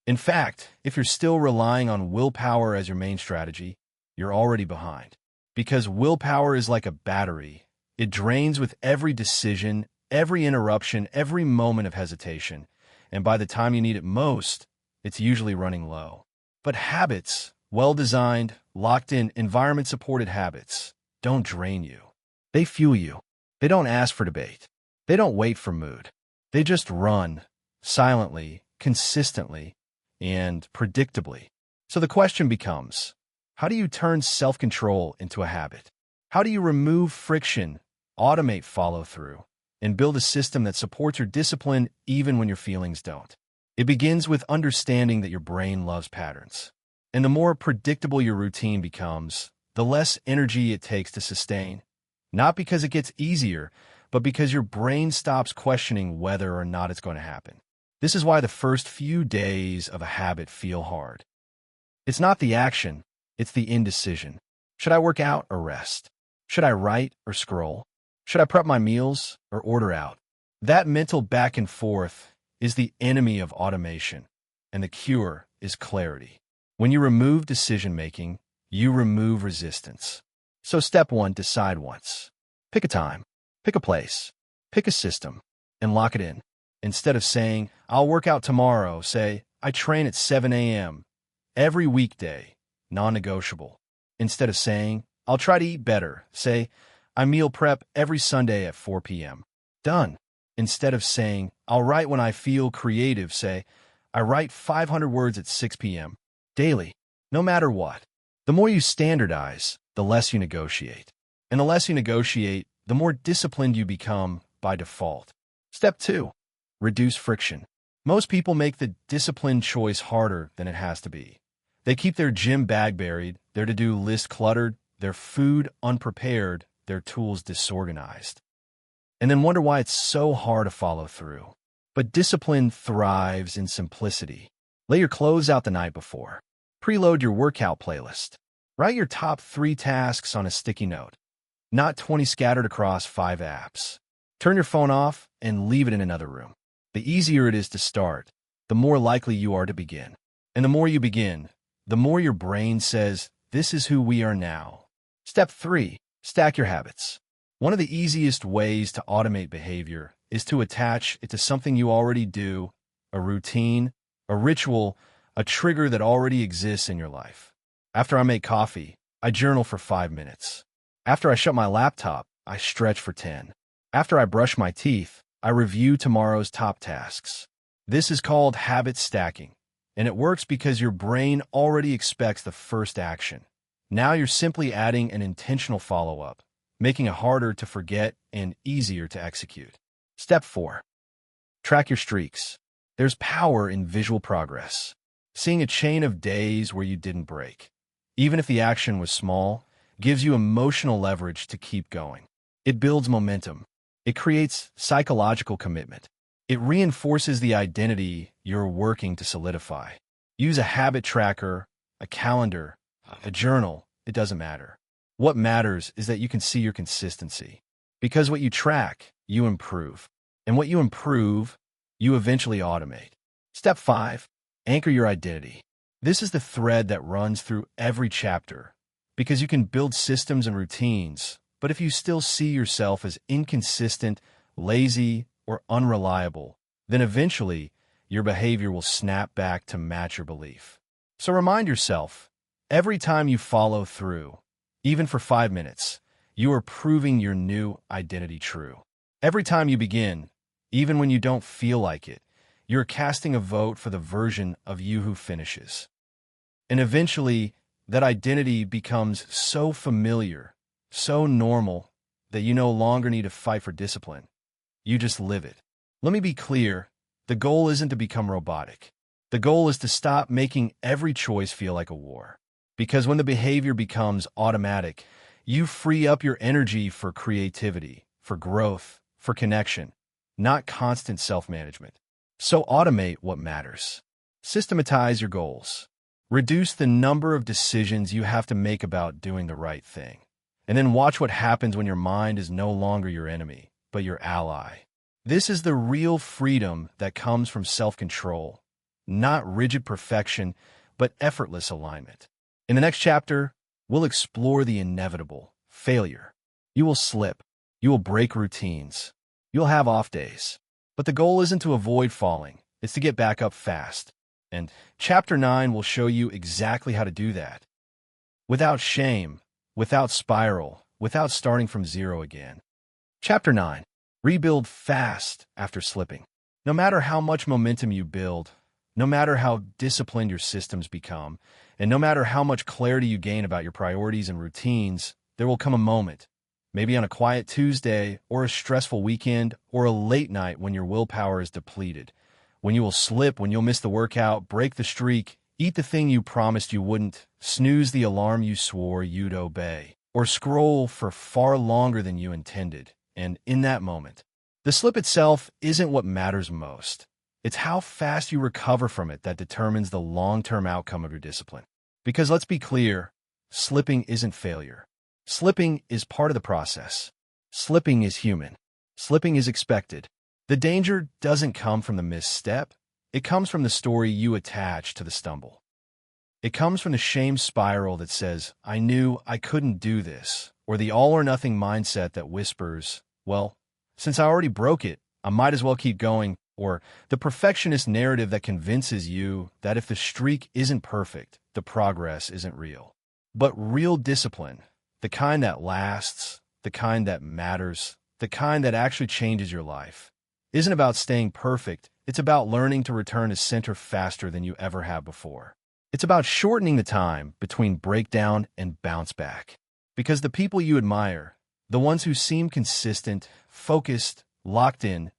Speaker 1: In fact, if you're still relying on willpower as your main strategy, you're already behind. Because willpower is like a battery. It drains with every decision, every interruption, every moment of hesitation. And by the time you need it most, it's usually running low. But habits, well-designed, locked-in, environment-supported habits, don't drain you. They fuel you. They don't ask for debate. They don't wait for mood. They just run, silently, consistently, and predictably. So the question becomes, how do you turn self-control into a habit? How do you remove friction, automate follow-through, and build a system that supports your discipline even when your feelings don't? It begins with understanding that your brain loves patterns. And the more predictable your routine becomes, the less energy it takes to sustain. Not because it gets easier, but because your brain stops questioning whether or not it's going to happen. This is why the first few days of a habit feel hard. It's not the action, it's the indecision. Should I work out or rest? Should I write or scroll? Should I prep my meals or order out? That mental back and forth is the enemy of automation, and the cure is clarity. When you remove decision-making, you remove resistance. So step 1, decide once. Pick a time, pick a place, pick a system, and lock it in. Instead of saying, I'll work out tomorrow, say, I train at 7 a.m. every weekday, non-negotiable. Instead of saying, I'll try to eat better, say, I meal prep every Sunday at 4 p.m. Done. Instead of saying, I'll write when I feel creative, say, I write 500 words at 6 p.m. daily, no matter what. The more you standardize, the less you negotiate. And the less you negotiate, the more disciplined you become by default. Step 2. Reduce friction. Most people make the disciplined choice harder than it has to be. They keep their gym bag buried, their to-do list cluttered, their food unprepared, their tools disorganized. And then wonder why it's so hard to follow through. But discipline thrives in simplicity. Lay your clothes out the night before. Preload your workout playlist. Write your top 3 tasks on a sticky note, not 20 scattered across 5 apps. Turn your phone off and leave it in another room. The easier it is to start, the more likely you are to begin. And the more you begin, the more your brain says, this is who we are now. Step 3. Stack your habits. One of the easiest ways to automate behavior is to attach it to something you already do, a routine, a ritual, a trigger that already exists in your life. After I make coffee, I journal for 5 minutes. After I shut my laptop, I stretch for 10. After I brush my teeth, I review tomorrow's top tasks. This is called habit stacking, and it works because your brain already expects the first action. Now you're simply adding an intentional follow-up, making it harder to forget and easier to execute. Step 4. Track your streaks. There's power in visual progress. Seeing a chain of days where you didn't break, even if the action was small, gives you emotional leverage to keep going. It builds momentum. It creates psychological commitment. It reinforces the identity you're working to solidify. Use a habit tracker, a calendar, a journal. It doesn't matter. What matters is that you can see your consistency. Because what you track, you improve. And what you improve, you eventually automate. Step 5. Anchor your identity. This is the thread that runs through every chapter. Because you can build systems and routines, but if you still see yourself as inconsistent, lazy, or unreliable, then eventually your behavior will snap back to match your belief. So remind yourself, every time you follow through, even for 5 minutes, you are proving your new identity true. Every time you begin, even when you don't feel like it, you're casting a vote for the version of you who finishes. And eventually, that identity becomes so familiar, so normal, that you no longer need to fight for discipline. You just live it. Let me be clear, the goal isn't to become robotic. The goal is to stop making every choice feel like a war. Because when the behavior becomes automatic, you free up your energy for creativity, for growth, for connection, not constant self-management. So automate what matters. Systematize your goals. Reduce the number of decisions you have to make about doing the right thing. And then watch what happens when your mind is no longer your enemy, but your ally. This is the real freedom that comes from self-control, not rigid perfection, but effortless alignment. In the next chapter, we'll explore the inevitable, failure. You will slip. You will break routines. You'll have off days. But the goal isn't to avoid falling. It's to get back up fast. And Chapter 9 will show you exactly how to do that. Without shame, without spiral, without starting from zero again. Chapter 9. Rebuild fast after slipping. No matter how much momentum you build, no matter how disciplined your systems become, and no matter how much clarity you gain about your priorities and routines, there will come a moment, maybe on a quiet Tuesday, or a stressful weekend, or a late night when your willpower is depleted, when you will slip, when you'll miss the workout, break the streak, eat the thing you promised you wouldn't, snooze the alarm you swore you'd obey, or scroll for far longer than you intended. And in that moment, the slip itself isn't what matters most. It's how fast you recover from it that determines the long-term outcome of your discipline. Because let's be clear, slipping isn't failure. Slipping is part of the process. Slipping is human. Slipping is expected. The danger doesn't come from the misstep. It comes from the story you attach to the stumble. It comes from the shame spiral that says, I knew I couldn't do this, or the all-or-nothing mindset that whispers, well, since I already broke it, I might as well keep going, or the perfectionist narrative that convinces you that if the streak isn't perfect, the progress isn't real. But real discipline, the kind that lasts, the kind that matters, the kind that actually changes your life, isn't about staying perfect. It's about learning to return to center faster than you ever have before. It's about shortening the time between breakdown and bounce back. Because the people you admire, the ones who seem consistent, focused, locked in,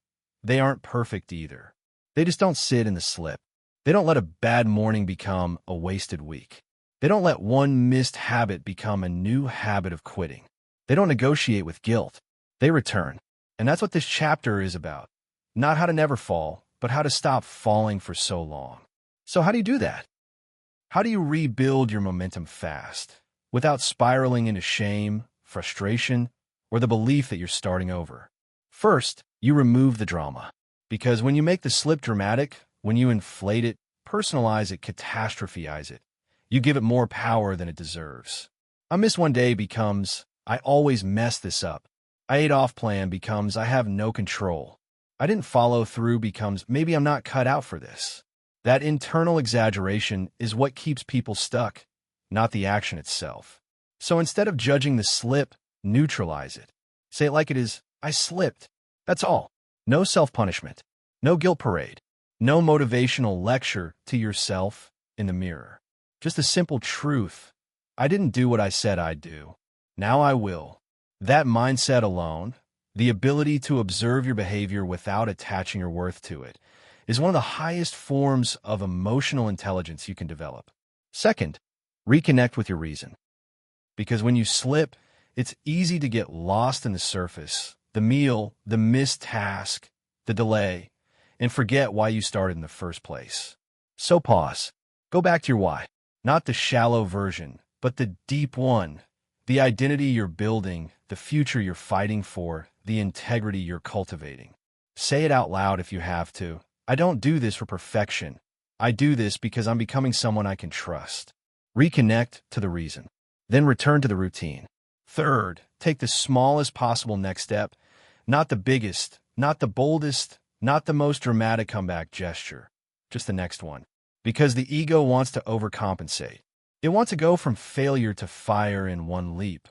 Speaker 1: they aren't perfect either. They just don't sit in the slip. They don't let a bad morning become a wasted week. They don't let one missed habit become a new habit of quitting. They don't negotiate with guilt. They return. And that's what this chapter is about. Not how to never fall, but how to stop falling for so long. So how do you do that? How do you rebuild your momentum fast, without spiraling into shame, frustration, or the belief that you're starting over? First, you remove the drama. Because when you make the slip dramatic, when you inflate it, personalize it, catastrophize it, you give it more power than it deserves. I miss one day becomes, I always mess this up. I ate off plan becomes, I have no control. I didn't follow through becomes, maybe I'm not cut out for this. That internal exaggeration is what keeps people stuck, not the action itself. So instead of judging the slip, neutralize it. Say it like it is, I slipped. That's all. No self-punishment. No guilt parade. No motivational lecture to yourself in the mirror. Just a simple truth. I didn't do what I said I'd do. Now I will. That mindset alone, the ability to observe your behavior without attaching your worth to it, is one of the highest forms of emotional intelligence you can develop. Second, reconnect with your reason. Because when you slip, it's easy to get lost in the surface, the meal, the missed task, the delay, and forget why you started in the first place. So pause. Go back to your why. Not the shallow version, but the deep one. The identity you're building, the future you're fighting for, the integrity you're cultivating. Say it out loud if you have to. I don't do this for perfection. I do this because I'm becoming someone I can trust. Reconnect to the reason. Then return to the routine. Third, take the smallest possible next step. Not the biggest, not the boldest, not the most dramatic comeback gesture. Just the next one. Because the ego wants to overcompensate. It wants to go from failure to fire in one leap.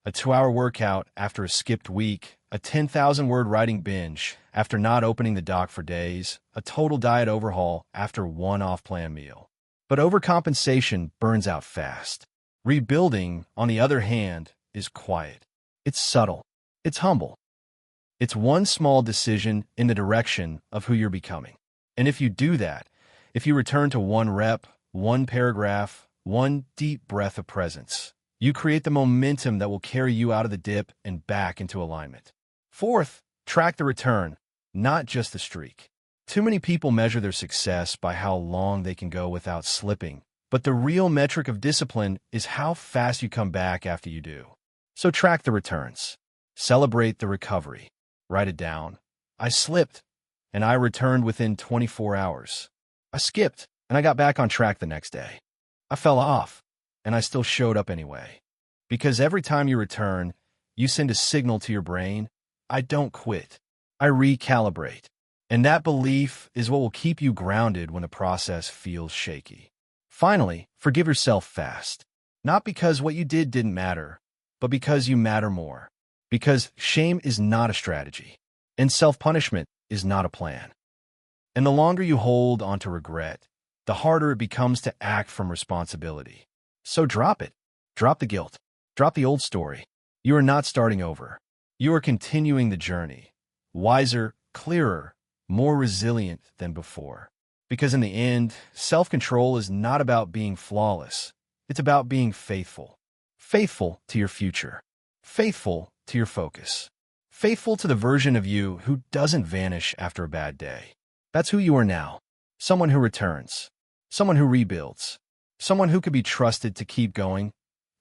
Speaker 1: A 2-hour workout after a skipped week, a 10,000-word writing binge after not opening the dock for days, a total diet overhaul after one off-plan meal. But overcompensation burns out fast. Rebuilding, on the other hand, is quiet. It's subtle. It's humble. It's one small decision in the direction of who you're becoming. And if you do that, if you return to one rep, one paragraph, one deep breath of presence, you create the momentum that will carry you out of the dip and back into alignment. Fourth, track the return, not just the streak. Too many people measure their success by how long they can go without slipping, but the real metric of discipline is how fast you come back after you do. So track the returns. Celebrate the recovery. Write it down. I slipped, and I returned within 24 hours. I skipped, and I got back on track the next day. I fell off, and I still showed up anyway. Because every time you return, you send a signal to your brain, I don't quit. I recalibrate. And that belief is what will keep you grounded when the process feels shaky. Finally, forgive yourself fast. Not because what you did didn't matter, but because you matter more. Because shame is not a strategy, and self-punishment is not a plan. And the longer you hold onto regret, the harder it becomes to act from responsibility. So drop it. Drop the guilt. Drop the old story. You are not starting over. You are continuing the journey. Wiser, clearer, more resilient than before. Because in the end, self-control is not about being flawless. It's about being faithful. Faithful to your future. Faithful to your focus. Faithful to the version of you who doesn't vanish after a bad day. That's who you are now. Someone who returns. Someone who rebuilds. Someone who can be trusted to keep going,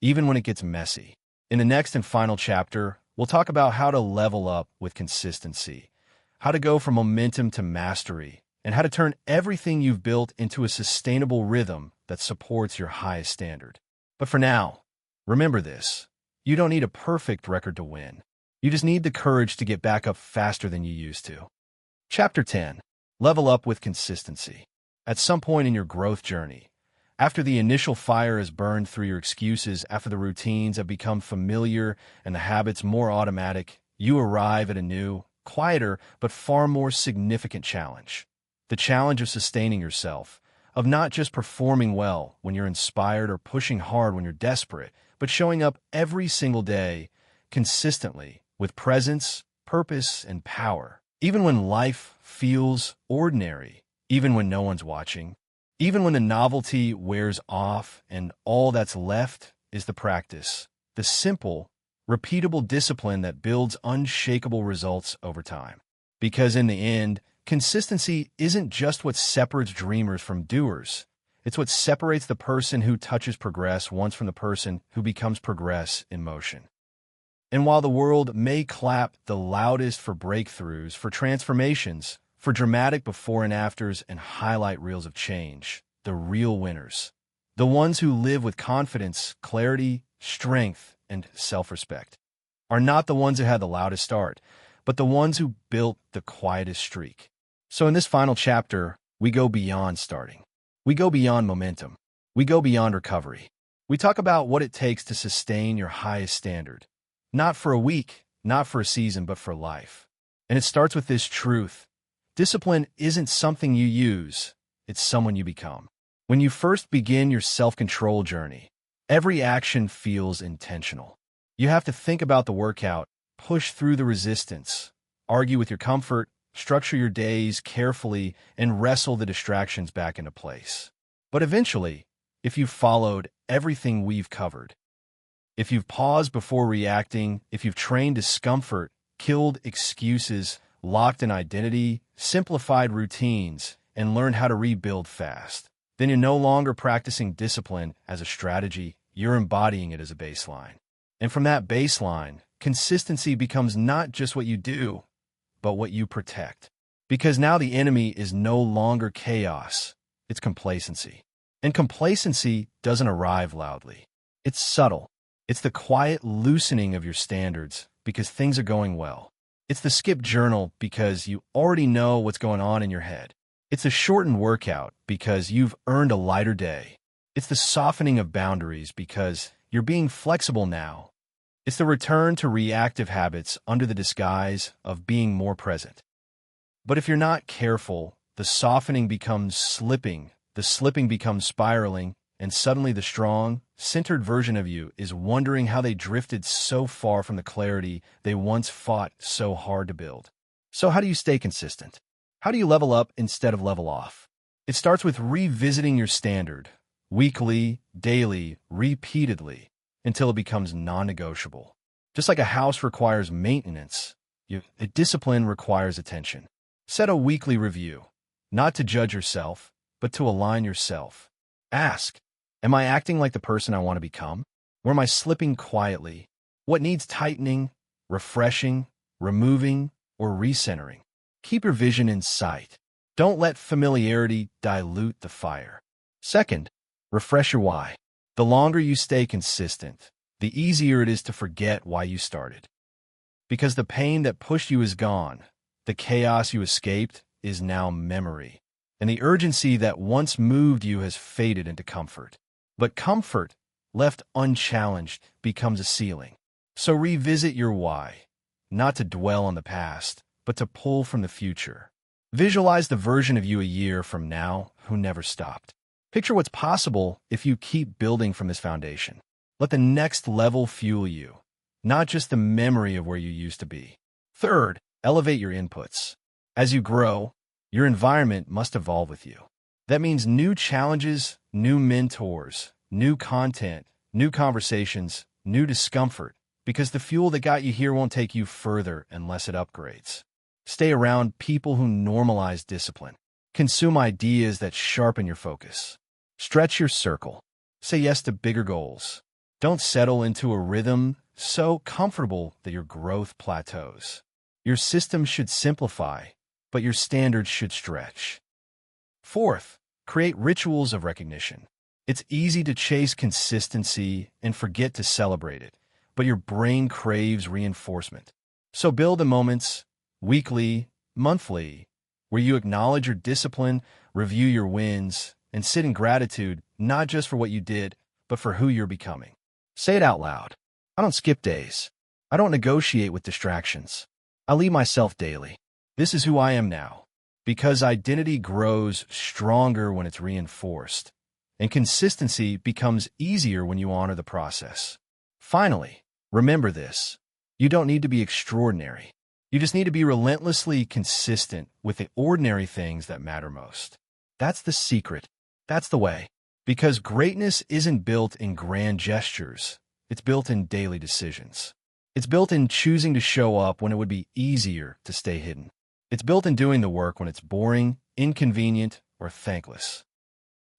Speaker 1: even when it gets messy. In the next and final chapter, we'll talk about how to level up with consistency, how to go from momentum to mastery, and how to turn everything you've built into a sustainable rhythm that supports your highest standard. But for now, remember this. You don't need a perfect record to win. You just need the courage to get back up faster than you used to. Chapter 10. Level up with consistency. At some point in your growth journey, after the initial fire has burned through your excuses, after the routines have become familiar and the habits more automatic, you arrive at a new, quieter, but far more significant challenge. The challenge of sustaining yourself, of not just performing well when you're inspired or pushing hard when you're desperate, but showing up every single day, consistently, with presence, purpose, and power. Even when life feels ordinary, even when no one's watching, even when the novelty wears off and all that's left is the practice, the simple, repeatable discipline that builds unshakable results over time. Because in the end, consistency isn't just what separates dreamers from doers. It's what separates the person who touches progress once from the person who becomes progress in motion. And while the world may clap the loudest for breakthroughs, for transformations, for dramatic before and afters and highlight reels of change, the real winners, the ones who live with confidence, clarity, strength, and self-respect, are not the ones who had the loudest start, but the ones who built the quietest streak. So in this final chapter, we go beyond starting. We go beyond momentum. We go beyond recovery. We talk about what it takes to sustain your highest standard. Not for a week, not for a season, but for life. And it starts with this truth. Discipline isn't something you use, it's someone you become. When you first begin your self-control journey, every action feels intentional. You have to think about the workout, push through the resistance, argue with your comfort, structure your days carefully, and wrestle the distractions back into place. But eventually, if you've followed everything we've covered, if you've paused before reacting, if you've trained discomfort, killed excuses, locked in identity, simplified routines, and learned how to rebuild fast, then you're no longer practicing discipline as a strategy, you're embodying it as a baseline. And from that baseline, consistency becomes not just what you do, but what you protect. Because now the enemy is no longer chaos, it's complacency. And complacency doesn't arrive loudly. It's subtle. It's the quiet loosening of your standards because things are going well. It's the skipped journal because you already know what's going on in your head. It's a shortened workout because you've earned a lighter day. It's the softening of boundaries because you're being flexible now. It's the return to reactive habits under the disguise of being more present. But if you're not careful, the softening becomes slipping, the slipping becomes spiraling, and suddenly the strong, centered version of you is wondering how they drifted so far from the clarity they once fought so hard to build. So how do you stay consistent? How do you level up instead of level off? It starts with revisiting your standard, weekly, daily, repeatedly, until it becomes non-negotiable. Just like a house requires maintenance, a discipline requires attention. Set a weekly review, not to judge yourself, but to align yourself. Ask, am I acting like the person I want to become? Or am I slipping quietly? What needs tightening, refreshing, removing, or recentering? Keep your vision in sight. Don't let familiarity dilute the fire. Second, refresh your why. The longer you stay consistent, the easier it is to forget why you started. Because the pain that pushed you is gone, the chaos you escaped is now memory, and the urgency that once moved you has faded into comfort. But comfort, left unchallenged, becomes a ceiling. So revisit your why, not to dwell on the past, but to pull from the future. Visualize the version of you a year from now who never stopped. Picture what's possible if you keep building from this foundation. Let the next level fuel you, not just the memory of where you used to be. Third, elevate your inputs. As you grow, Your environment must evolve with you. That means new challenges, new mentors, new content, new conversations, new discomfort, because the fuel that got you here won't take you further unless it upgrades. Stay around people who normalize discipline. Consume ideas that sharpen your focus. Stretch your circle. Say yes to bigger goals. Don't settle into a rhythm so comfortable that your growth plateaus. Your system should simplify, but your standards should stretch. Fourth, create rituals of recognition. It's easy to chase consistency and forget to celebrate it, but your brain craves reinforcement. So build the moments, weekly, monthly, where you acknowledge your discipline, review your wins, and sit in gratitude not just for what you did, but for who you're becoming. Say it out loud. I don't skip days. I don't negotiate with distractions. I lead myself daily. This is who I am now. Because identity grows stronger when it's reinforced, and consistency becomes easier when you honor the process. Finally, remember this. You don't need to be extraordinary. You just need to be relentlessly consistent with the ordinary things that matter most. That's the secret. That's the way. Because greatness isn't built in grand gestures. It's built in daily decisions. It's built in choosing to show up when it would be easier to stay hidden. It's built in doing the work when it's boring, inconvenient, or thankless.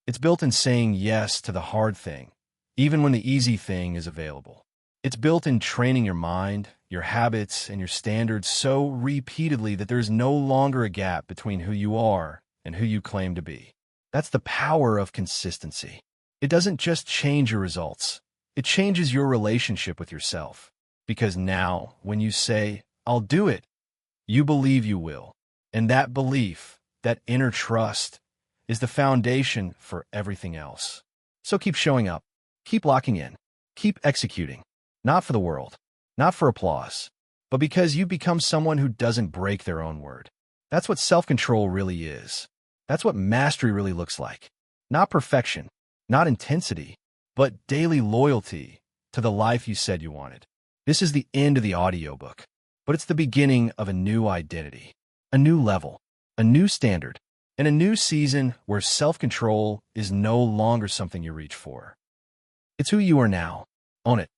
Speaker 1: It's built in saying yes to the hard thing, even when the easy thing is available. It's built in training your mind, your habits, and your standards so repeatedly that there's no longer a gap between who you are and who you claim to be. That's the power of consistency. It doesn't just change your results. It changes your relationship with yourself. Because now, when you say, I'll do it, you believe you will. And that belief, that inner trust, is the foundation for everything else. So keep showing up. Keep locking in. Keep executing. Not for the world. Not for applause. But because you've become someone who doesn't break their own word. That's what self-control really is. That's what mastery really looks like. Not perfection. Not intensity. But daily loyalty to the life you said you wanted. This is the end of the audiobook. But it's the beginning of a new identity. A new level. A new standard. And a new season where self-control is no longer something you reach for. It's who you are now. Own it.